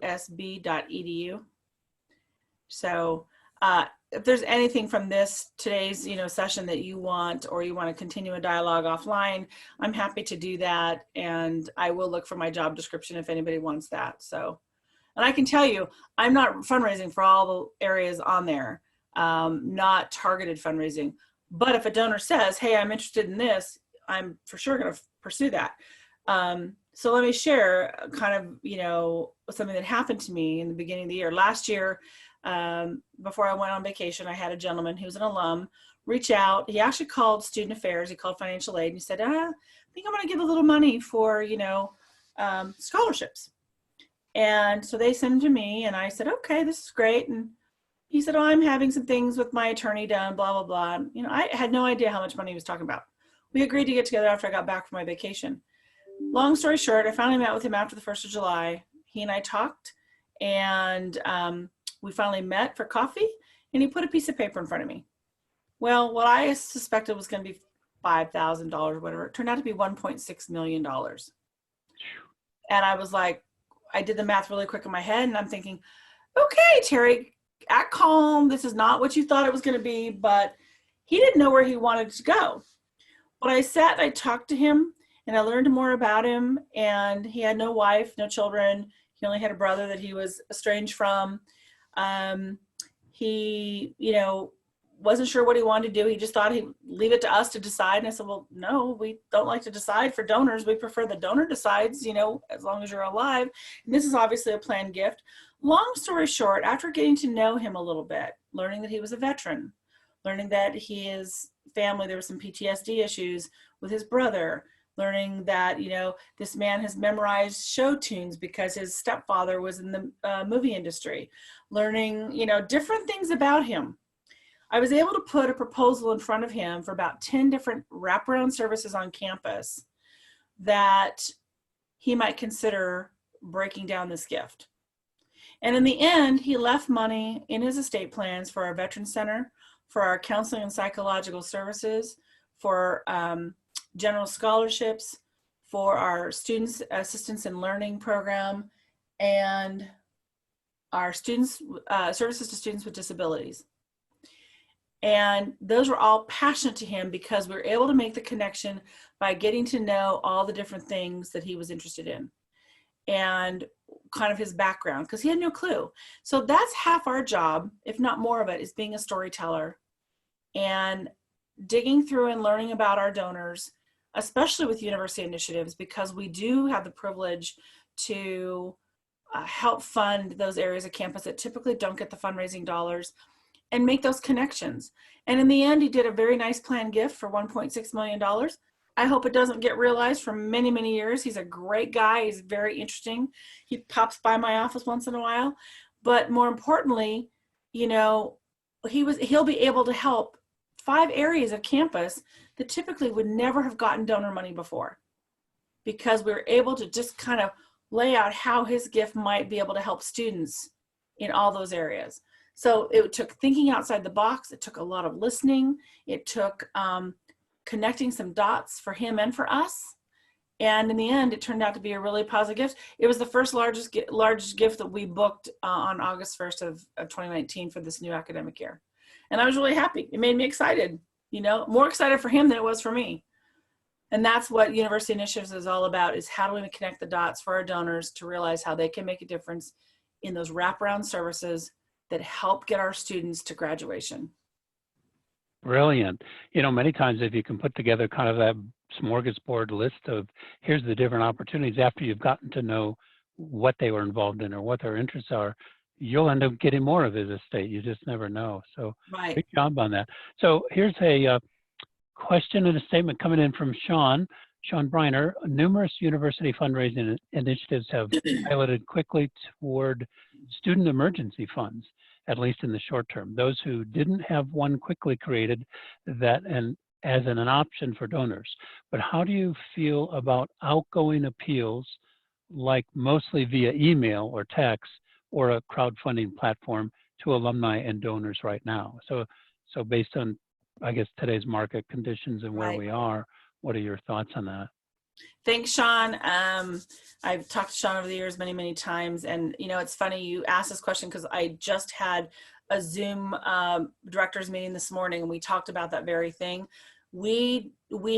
So if there's anything from today's session that you want, or you want to continue a dialogue offline, I'm happy to do that, and I will look for my job description if anybody wants that. So, and I can tell you, I'm not fundraising for all the areas on there, not targeted fundraising. But if a donor says, hey, I'm interested in this, I'm for sure going to pursue that. So let me share kind of, something that happened to me in the beginning of the year. Last year, before I went on vacation, I had a gentleman who's an alum reach out. He actually called Student Affairs. He called Financial Aid, and he said, I think I'm going to give a little money for, scholarships. And so they sent them to me, and I said, okay, this is great. And he said, oh, I'm having some things with my attorney done, blah, blah, blah. And, I had no idea how much money he was talking about. We agreed to get together after I got back from my vacation. Long story short, I finally met with him after the 1st of July. He and I talked, and we finally met for coffee, and he put a piece of paper in front of me. Well, what I suspected was going to be $5,000 or whatever, it turned out to be $1.6 million. And I was like, I did the math really quick in my head, and I'm thinking, okay, Terry, act calm. This is not what you thought it was going to be, but he didn't know where he wanted to go. But I sat and I talked to him, and I learned more about him. And he had no wife, no children. He only had a brother that he was estranged from. He, wasn't sure what he wanted to do. He just thought he'd leave it to us to decide. And I said, well, no, we don't like to decide for donors. We prefer the donor decides, as long as you're alive. And this is obviously a planned gift. Long story short, after getting to know him a little bit, learning that he was a veteran, learning that his family, there were some PTSD issues with his brother, learning that, this man has memorized show tunes because his stepfather was in the movie industry, learning, different things about him. I was able to put a proposal in front of him for about 10 different wraparound services on campus that he might consider breaking down this gift. And in the end, he left money in his estate plans for our Veteran Center, for our counseling and psychological services, for general scholarships, for our students assistance in learning program, and our students services to students with disabilities. And those were all passionate to him because we were able to make the connection by getting to know all the different things that he was interested in and kind of his background, because he had no clue. So that's half our job, if not more of it, is being a storyteller and digging through and learning about our donors, especially with university initiatives, because we do have the privilege to help fund those areas of campus that typically don't get the fundraising dollars, and make those connections. And in the end, he did a very nice planned gift for $1.6 million. I hope it doesn't get realized for many, many years. He's a great guy. He's very interesting. He pops by my office once in a while. But more importantly, he'll be able to help 5 areas of campus that typically would never have gotten donor money before, because we were able to just kind of lay out how his gift might be able to help students in all those areas. So it took thinking outside the box. It took a lot of listening. It took connecting some dots for him and for us. And in the end, it turned out to be a really positive gift. It was the first largest gift that we booked on August 1st of 2019 for this new academic year. And I was really happy. It made me excited, more excited for him than it was for me. And that's what University Initiatives is all about, is how do we connect the dots for our donors to realize how they can make a difference in those wraparound services that help get our students to graduation. Brilliant. Many times if you can put together kind of that smorgasbord list of here's the different opportunities after you've gotten to know what they were involved in or what their interests are, you'll end up getting more of his estate. You just never know. So right. Good job on that. So here's a question and a statement coming in from Sean Briner. Numerous university fundraising initiatives have piloted quickly toward student emergency funds, at least in the short term. Those who didn't have one quickly created that as an option for donors. But how do you feel about outgoing appeals, like mostly via email or text or a crowdfunding platform, to alumni and donors right now? So based on, I guess, today's market conditions and where Right. we are, what are your thoughts on that? Thanks, Sean. I've talked to Sean over the years many, many times. And, it's funny you asked this question because I just had a Zoom directors meeting this morning, and we talked about that very thing. We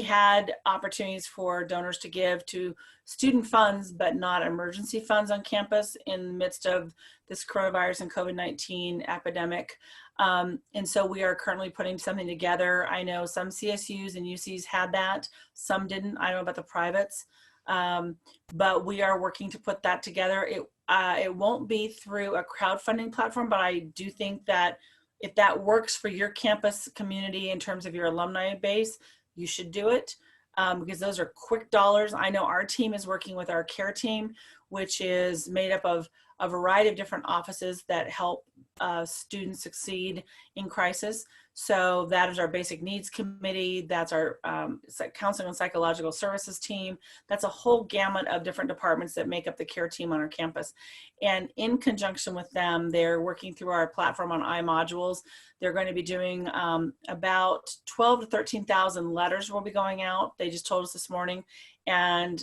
had opportunities for donors to give to student funds, but not emergency funds on campus in the midst of this coronavirus and COVID-19 epidemic. And so we are currently putting something together. I know some CSUs and UCs had that, some didn't. I don't know about the privates, but we are working to put that together. It won't be through a crowdfunding platform, but I do think that if that works for your campus community in terms of your alumni base, you should do it, because those are quick dollars. I know our team is working with our care team, which is made up of a variety of different offices that help students succeed in crisis. So that is our basic needs committee. That's our counseling and psychological services team. That's a whole gamut of different departments that make up the care team on our campus. And in conjunction with them, they're working through our platform on iModules. They're going to be doing about 12 to 13,000 letters will be going out. They just told us this morning. And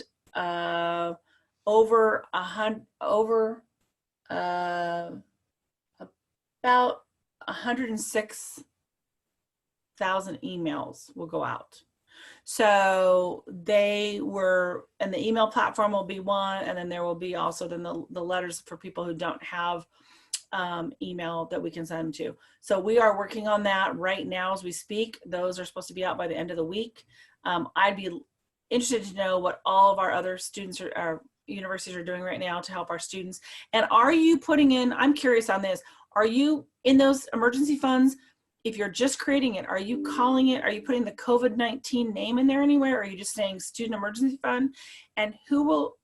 about 106,000 emails will go out. So they were, and the email platform will be one, and then there will be also then the letters for people who don't have email that we can send them to. So we are working on that right now as we speak. Those are supposed to be out by the end of the week. I'd be interested to know what all of our other students or our universities are doing right now to help our students. And are you putting in, I'm curious on this, are you in those emergency funds, if you're just creating it, are you calling it, are you putting the COVID-19 name in there anywhere? Or are you just saying student emergency fund? And who will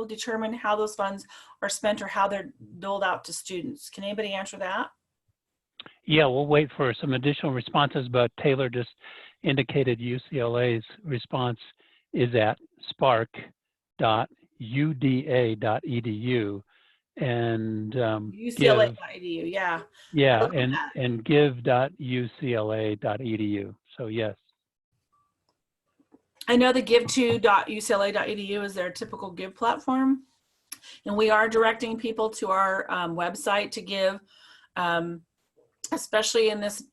determine how those funds are spent or how they're doled out to students? Can anybody answer that? Yeah, we'll wait for some additional responses, but Taylor just indicated UCLA's response is at spark.uda.edu and UCLA.edu, yeah. Yeah, and give.ucla.edu. So yes. I know the give2.ucla.edu is their typical give platform. And we are directing people to our website to give, especially in this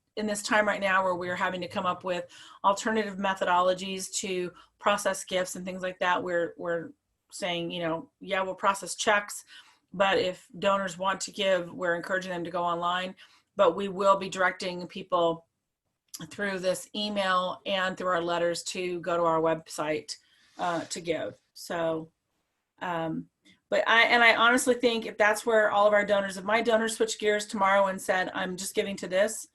time right now where we're having to come up with alternative methodologies to process gifts and things like that. We're saying, yeah, we'll process checks, but if donors want to give, we're encouraging them to go online. But we will be directing people through this email and through our letters to go to our website to give. So, but I honestly think if that's where all of our donors, if my donors switch gears tomorrow and said, I'm just giving to this,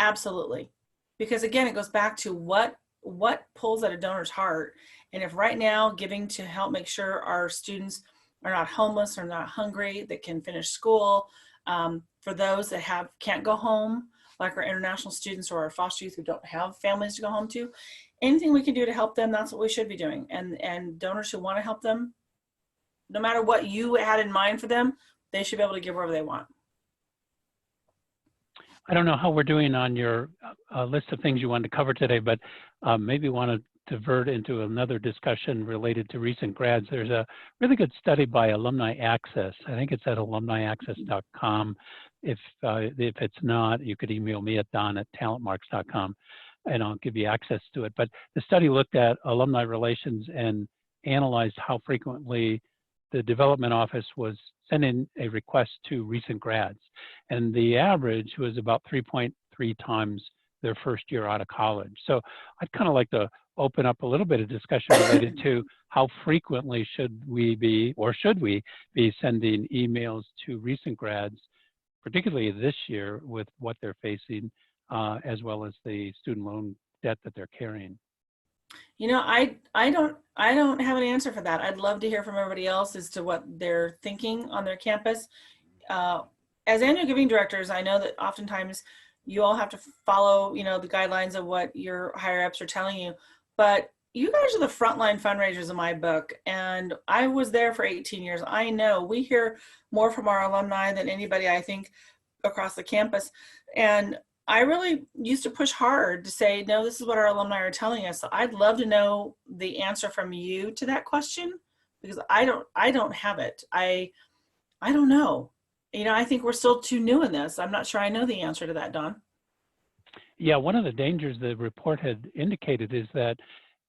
absolutely. Because again, it goes back to what pulls at a donor's heart. And if right now giving to help make sure our students are not homeless or not hungry, that can finish school, for those that can't go home, like our international students or our foster youth who don't have families to go home to, anything we can do to help them, that's what we should be doing. And donors who want to help them, no matter what you had in mind for them, they should be able to give wherever they want. I don't know how we're doing on your list of things you wanted to cover today, but maybe want to divert into another discussion related to recent grads. There's a really good study by Alumni Access. I think it's at alumniaccess.com. If it's not, you could email me at don@talentmarks.com and I'll give you access to it. But the study looked at alumni relations and analyzed how frequently the development office was sending a request to recent grads. And the average was about 3.3 times their first year out of college. So I'd kind of like to open up a little bit of discussion related to how frequently should we be sending emails to recent grads, particularly this year with what they're facing, as well as the student loan debt that they're carrying. I don't have an answer for that. I'd love to hear from everybody else as to what they're thinking on their campus. As annual giving directors, I know that oftentimes you all have to follow, the guidelines of what your higher ups are telling you, but you guys are the frontline fundraisers in my book. And I was there for 18 years. I know we hear more from our alumni than anybody, I think, across the campus. And I really used to push hard to say, no, this is what our alumni are telling us. So I'd love to know the answer from you to that question, because I don't have it. I don't know. I think we're still too new in this. I'm not sure I know the answer to that, Don. Yeah, one of the dangers the report had indicated is that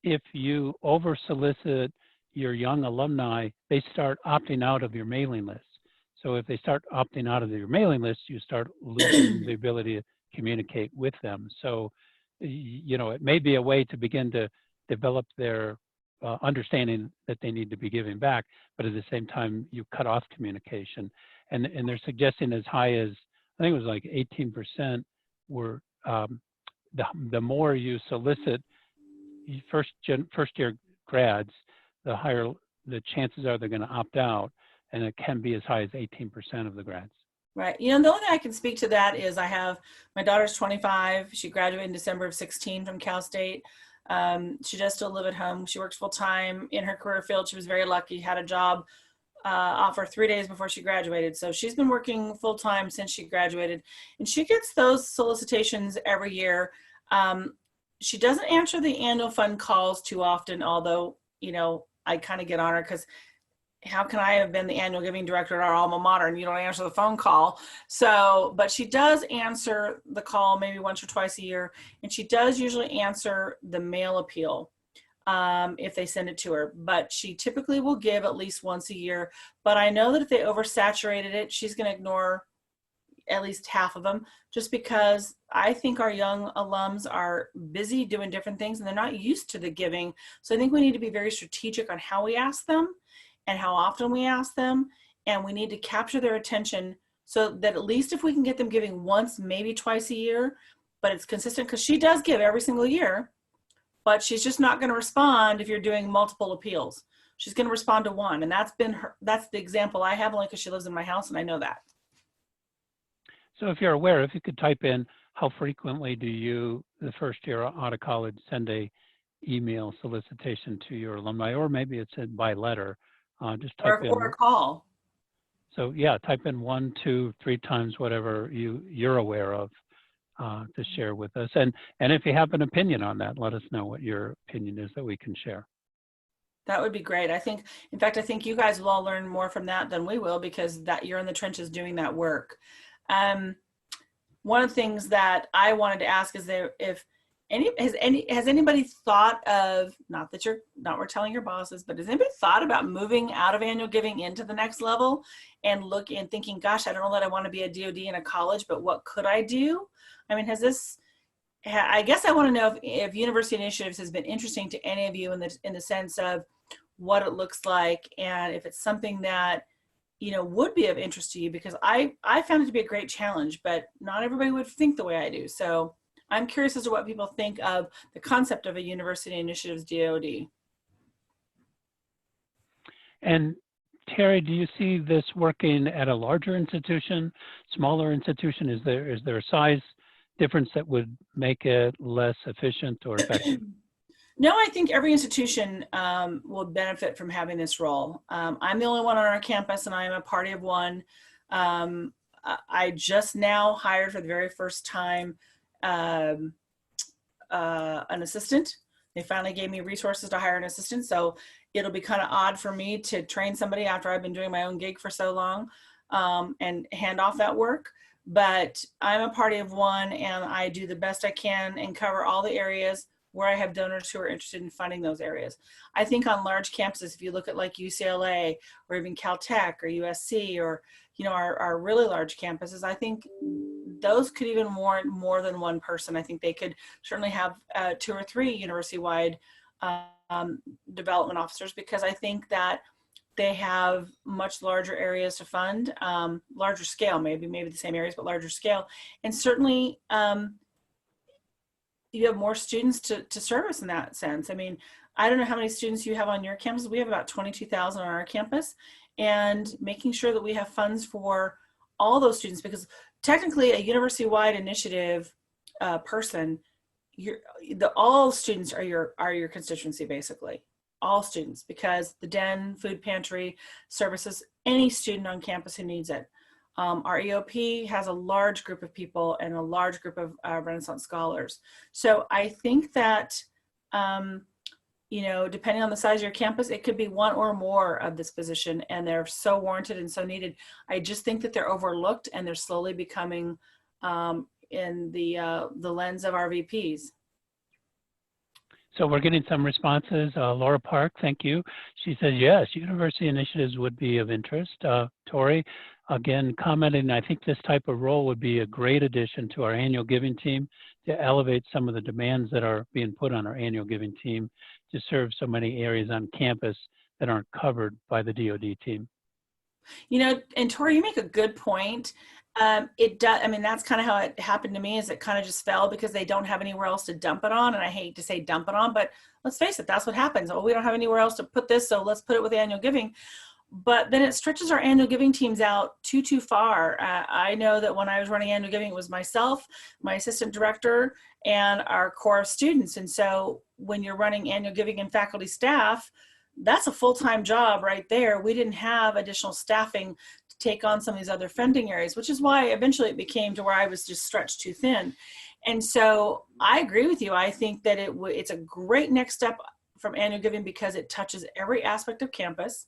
if you over solicit your young alumni, they start opting out of your mailing list. So if they start opting out of your mailing list, you start losing the ability to communicate with them. So, it may be a way to begin to develop their understanding that they need to be giving back, but at the same time, you cut off communication. And they're suggesting as high as, I think it was like 18% were, the more you solicit first year grads, the higher the chances are they're going to opt out, and it can be as high as 18% of the grads. Right. The only thing I can speak to that is I have, my daughter's 25. She graduated in December of 16 from Cal State. She does still live at home. She works full time in her career field. She was very lucky, had a job offer 3 days before she graduated. So she's been working full time since she graduated, and she gets those solicitations every year. She doesn't answer the annual fund calls too often, although, I kind of get on her because how can I have been the annual giving director at our alma mater and you don't answer the phone call? So, but she does answer the call maybe once or twice a year, and she does usually answer the mail appeal if they send it to her. But she typically will give at least once a year. But I know that if they oversaturated it, she's going to ignore at least half of them, just because I think our young alums are busy doing different things and they're not used to the giving. So I think we need to be very strategic on how we ask them and how often we ask them, and we need to capture their attention so that at least if we can get them giving once, maybe twice a year, but it's consistent, because she does give every single year, but she's just not going to respond if you're doing multiple appeals. She's going to respond to one, and that's the example I have, only because she lives in my house and I know that. So if you're aware, if you could type in, how frequently do you, the first year out of college, send a email solicitation to your alumni, or maybe it's by letter, just type in. Or a call. So yeah, type in 1, 2, 3 times, whatever you're aware of, to share with us. And if you have an opinion on that, let us know what your opinion is that we can share. That would be great. In fact, I think you guys will all learn more from that than we will, because that you're in the trenches doing that work. One of the things that I wanted to ask is has anybody thought of, not we're telling your bosses, but has anybody thought about moving out of annual giving into the next level and thinking, gosh, I don't know that I want to be a DOD in a college, but what could I do? I mean, I guess I want to know if University Initiatives has been interesting to any of you in the sense of what it looks like, and if it's something that would be of interest to you, because I found it to be a great challenge, but not everybody would think the way I do. So I'm curious as to what people think of the concept of a University Initiatives DOD. And Terri, do you see this working at a larger institution, smaller institution? Is there a size difference that would make it less efficient or effective? No, I think every institution will benefit from having this role. I'm the only one on our campus, and I am a party of one. I just now hired for the very first time an assistant. They finally gave me resources to hire an assistant, so it'll be kind of odd for me to train somebody after I've been doing my own gig for so long and hand off that work. But I'm a party of one, and I do the best I can and cover all the areas where I have donors who are interested in funding those areas. I think on large campuses, if you look at like UCLA or even Caltech or USC or our really large campuses, I think those could even warrant more than one person. I think they could certainly have 2 or 3 university-wide development officers, because I think that they have much larger areas to fund, larger scale, maybe the same areas, but larger scale. And certainly you have more students to service in that sense. I mean, I don't know how many students you have on your campus. We have about 22,000 on our campus, and making sure that we have funds for all those students, because technically a university-wide initiative person, all students are your constituency, basically. All students, because the den, food pantry services any student on campus who needs it. Our EOP has a large group of people and a large group of Renaissance scholars. So I think that, depending on the size of your campus, it could be one or more of this position, and they're so warranted and so needed. I just think that they're overlooked, and they're slowly becoming in the lens of our VPs. So we're getting some responses. Laura Park, thank you. She says, yes, university initiatives would be of interest. Tori, again, commenting, I think this type of role would be a great addition to our annual giving team to elevate some of the demands that are being put on our annual giving team to serve so many areas on campus that aren't covered by the DoD team. And Tori, you make a good point. It does. I mean, that's kind of how it happened to me, is it kind of just fell because they don't have anywhere else to dump it on. And I hate to say dump it on, but let's face it, that's what happens. Oh, we don't have anywhere else to put this, so let's put it with annual giving. But then it stretches our annual giving teams out too far. I know that when I was running annual giving, it was myself, my assistant director, and our core of students. And so when you're running annual giving and faculty staff, that's a full-time job right there. We didn't have additional staffing to take on some of these other funding areas, which is why eventually it became to where I was just stretched too thin. And so I agree with you. I think that it's a great next step from annual giving, because it touches every aspect of campus.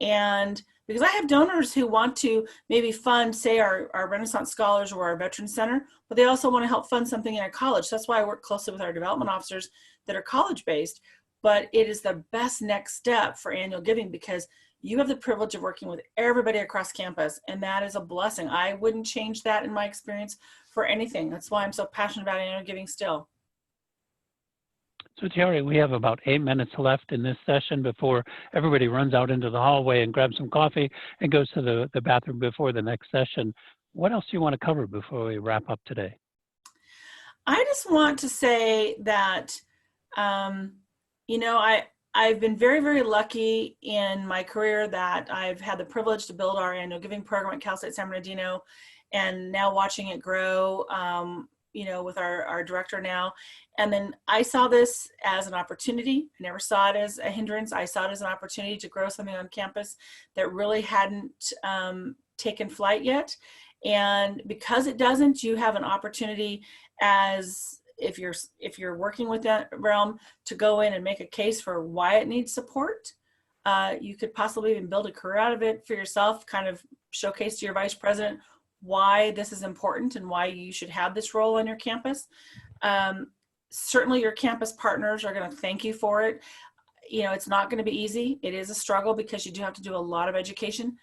And because I have donors who want to maybe fund, say, our Renaissance Scholars or our Veterans Center, but they also want to help fund something in a college. That's why I work closely with our development officers that are college-based. But it is the best next step for annual giving because you have the privilege of working with everybody across campus, and that is a blessing. I wouldn't change that in my experience for anything. That's why I'm so passionate about annual giving still. So Terri, we have about 8 minutes left in this session before everybody runs out into the hallway and grabs some coffee and goes to the bathroom before the next session. What else do you want to cover before we wrap up today? I just want to say that, you know, I've been very, very lucky in my career that I've had the privilege to build our annual giving program at Cal State San Bernardino, and now watching it grow, you know, with our director now. And then I saw this as an opportunity. I never saw it as a hindrance. I saw it as an opportunity to grow something on campus that really hadn't taken flight yet. And because it doesn't, you have an opportunity as if you're working with that realm to go in and make a case for why it needs support. You could possibly even build a career out of it for yourself, kind of showcase to your vice president why this is important and why you should have this role on your campus. Certainly your campus partners are going to thank you for it. You know, it's not going to be easy. It is a struggle because you do have to do a lot of education,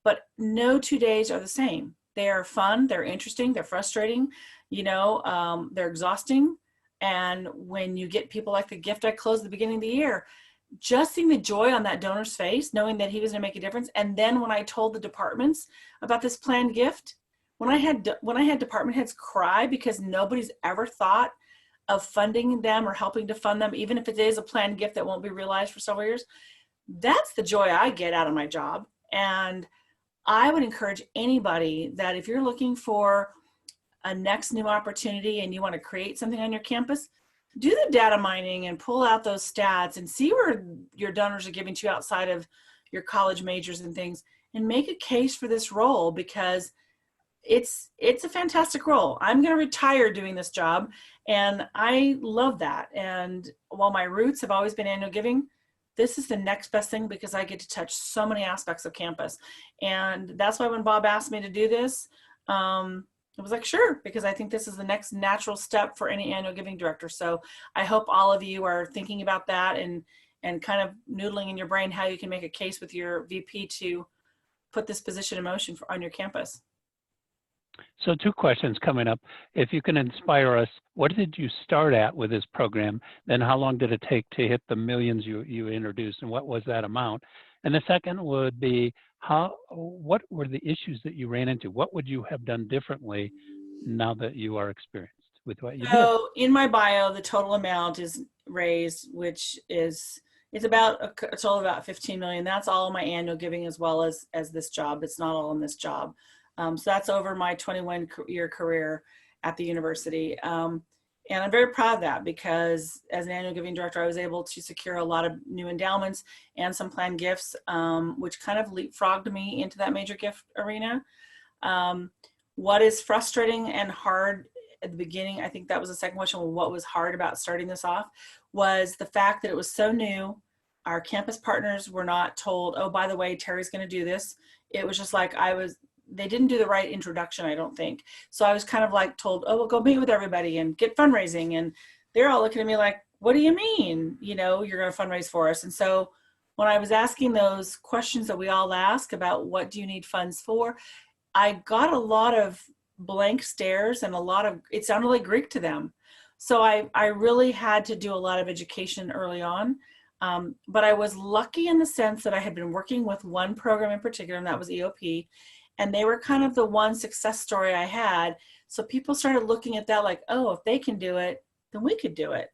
but no 2 days are the same. They are fun, they're interesting, they're frustrating, you know, they're exhausting. And when you get people like the gift I closed at the beginning of the year, just seeing the joy on that donor's face, knowing that he was going to make a difference. And then when I told the departments about this planned gift, when I had department heads cry because nobody's ever thought of funding them or helping to fund them, even if it is a planned gift that won't be realized for several years, that's the joy I get out of my job. And I would encourage anybody that if you're looking for a next new opportunity and you want to create something on your campus, do the data mining and pull out those stats and see where your donors are giving to you outside of your college majors and things, and make a case for this role because it's a fantastic role. I'm going to retire doing this job, and I love that. And while my roots have always been annual giving, this is the next best thing because I get to touch so many aspects of campus. And that's why when Bob asked me to do this, it was like, sure, because I think this is the next natural step for any annual giving director. So I hope all of you are thinking about that and kind of noodling in your brain how you can make a case with your VP to put this position in motion on your campus. So 2 questions coming up. If you can inspire us, what did you start at with this program? Then how long did it take to hit the millions you introduced, and what was that amount? And the second would be, what were the issues that you ran into? What would you have done differently now that you are experienced with what you did? So in my bio, the total amount is raised, which is, it's about a total of about 15 million. That's all my annual giving as well as this job. It's not all in this job. So that's over my 21-year career at the university. And I'm very proud of that because as an annual giving director, I was able to secure a lot of new endowments and some planned gifts, which kind of leapfrogged me into that major gift arena. What is frustrating and hard at the beginning, I think that was the second question, what was hard about starting this off, was the fact that it was so new. Our campus partners were not told, oh, by the way, Terry's going to do this. It was just like they didn't do the right introduction, I don't think. So I was kind of like told, oh, well, go meet with everybody and get fundraising. And they're all looking at me like, what do you mean? You know, you're going to fundraise for us. And so when I was asking those questions that we all ask about what do you need funds for, I got a lot of blank stares and it sounded like Greek to them. So I really had to do a lot of education early on. But I was lucky in the sense that I had been working with one program in particular, and that was EOP. And they were kind of the one success story I had. So people started looking at that like, oh, if they can do it, then we could do it.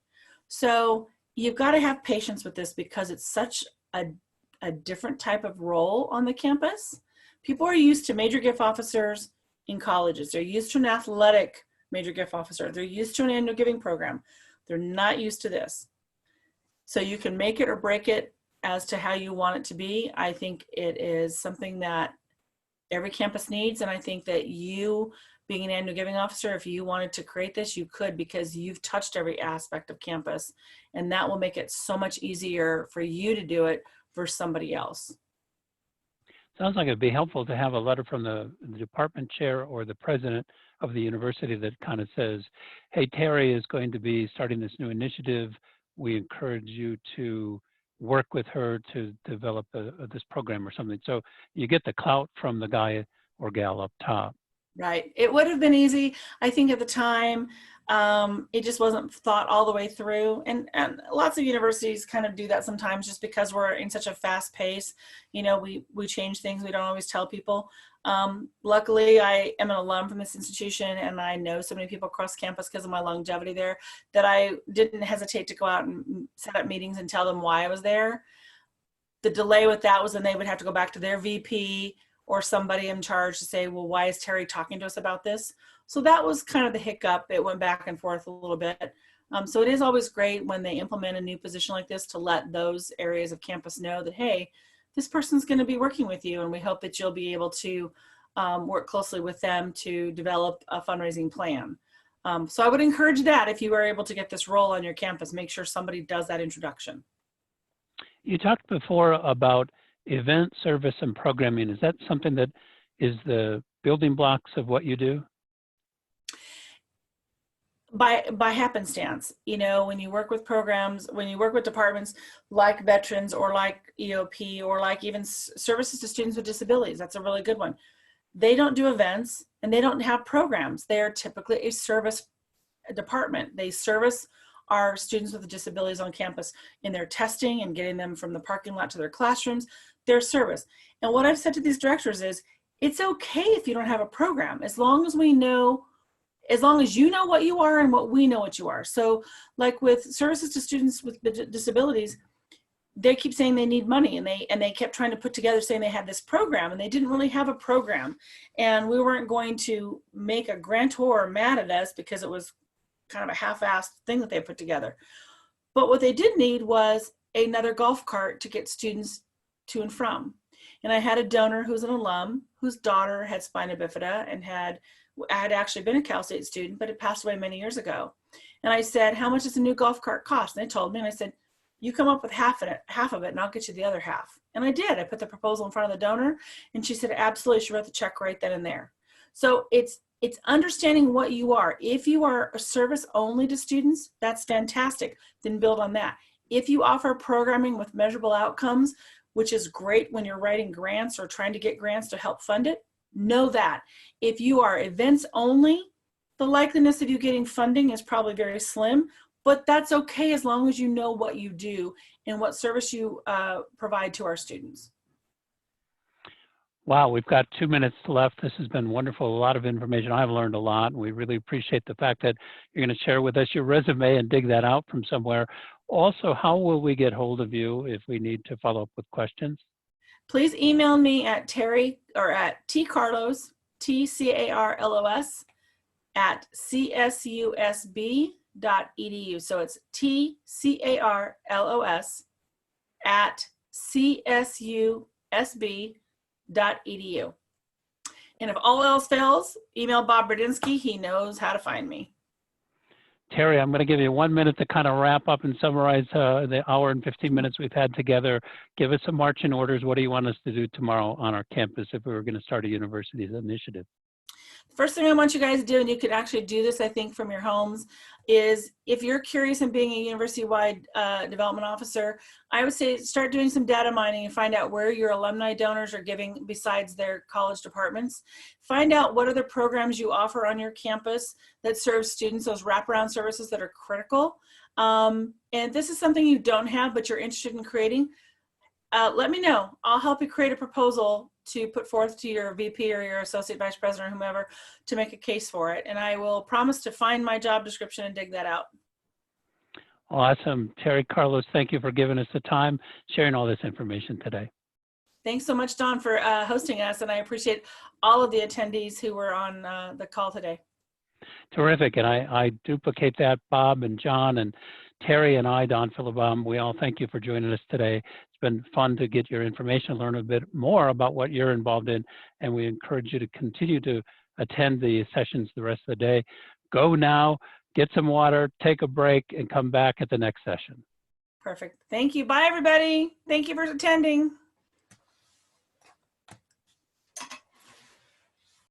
So you've got to have patience with this because it's such a different type of role on the campus. People are used to major gift officers in colleges. They're used to an athletic major gift officer. They're used to an annual giving program. They're not used to this. So you can make it or break it as to how you want it to be. I think it is something that every campus needs. And I think that you, being an annual giving officer, if you wanted to create this, you could, because you've touched every aspect of campus. And that will make it so much easier for you to do it versus somebody else. Sounds like it'd be helpful to have a letter from the department chair or the president of the university that kind of says, hey, Terri is going to be starting this new initiative. We encourage you to work with her to develop this program or something. So you get the clout from the guy or gal up top. Right. It would have been easy. I think at the time, it just wasn't thought all the way through. And lots of universities kind of do that sometimes just because we're in such a fast pace. You know, we change things. We don't always tell people. Luckily, I am an alum from this institution, and I know so many people across campus because of my longevity there that I didn't hesitate to go out and set up meetings and tell them why I was there. The delay with that was then they would have to go back to their VP or somebody in charge to say, well, why is Terri talking to us about this? So that was kind of the hiccup. It went back and forth a little bit. So it is always great when they implement a new position like this to let those areas of campus know that, hey, this person's going to be working with you, and we hope that you'll be able to work closely with them to develop a fundraising plan. So I would encourage that if you were able to get this role on your campus, make sure somebody does that introduction. You talked before about event, service, and programming. Is that something that is the building blocks of what you do? By happenstance, you know, when you work with programs, when you work with departments like veterans or like EOP or like even services to students with disabilities, that's a really good one. They don't do events and they don't have programs. They are typically a service department. They service our students with disabilities on campus in their testing and getting them from the parking lot to their classrooms, their service. And what I've said to these directors is, it's okay if you don't have a program, as long as we know, as long as you know what you are and what we know what you are. So like with services to students with disabilities, they keep saying they need money, and they kept trying to put together saying they had this program, and they didn't really have a program. And we weren't going to make a grantor mad at us because it was kind of a half-assed thing that they put together. But what they did need was another golf cart to get students to and from. And I had a donor who's an alum whose daughter had spina bifida and had actually been a Cal State student, but had passed away many years ago. And I said, how much does a new golf cart cost? And they told me, and I said, you come up with half of it and I'll get you the other half. And I did. I put the proposal in front of the donor, and she said, absolutely. She wrote the check right then and there. So it's understanding what you are. If you are a service only to students, that's fantastic. Then build on that. If you offer programming with measurable outcomes, which is great when you're writing grants or trying to get grants to help fund it, know that. If you are events only, the likeliness of you getting funding is probably very slim, but that's okay as long as you know what you do and what service you provide to our students. Wow, we've got 2 minutes left. This has been wonderful. A lot of information. I've learned a lot, and we really appreciate the fact that you're going to share with us your resume and dig that out from somewhere. Also, how will we get hold of you if we need to follow up with questions? Please email me at Terri or at tcarlos, TCARLOS at csusb.edu. So it's TCARLOS at csusb.edu. And if all else fails, email Bob Bradinsky. He knows how to find me. Terri, I'm going to give you 1 minute to kind of wrap up and summarize the hour and 15 minutes we've had together. Give us some marching orders. What do you want us to do tomorrow on our campus if we were going to start a university's initiative? First thing I want you guys to do, and you could actually do this, I think, from your homes, is if you're curious in being a university-wide development officer, I would say start doing some data mining and find out where your alumni donors are giving besides their college departments. Find out what other programs you offer on your campus that serve students, those wraparound services that are critical. And if this is something you don't have but you're interested in creating, let me know. I'll help you create a proposal to put forth to your VP or your associate vice president or whomever to make a case for it. And I will promise to find my job description and dig that out. Awesome. Terri, Carlos, thank you for giving us the time, sharing all this information today. Thanks so much, Don, for hosting us. And I appreciate all of the attendees who were on the call today. Terrific. And I duplicate that, Bob and John and Terri and I, Don Philabaum, we all thank you for joining us today. It's been fun to get your information, learn a bit more about what you're involved in, and we encourage you to continue to attend the sessions the rest of the day. Go now, get some water, take a break, and come back at the next session. Perfect. Thank you. Bye, everybody. Thank you for attending.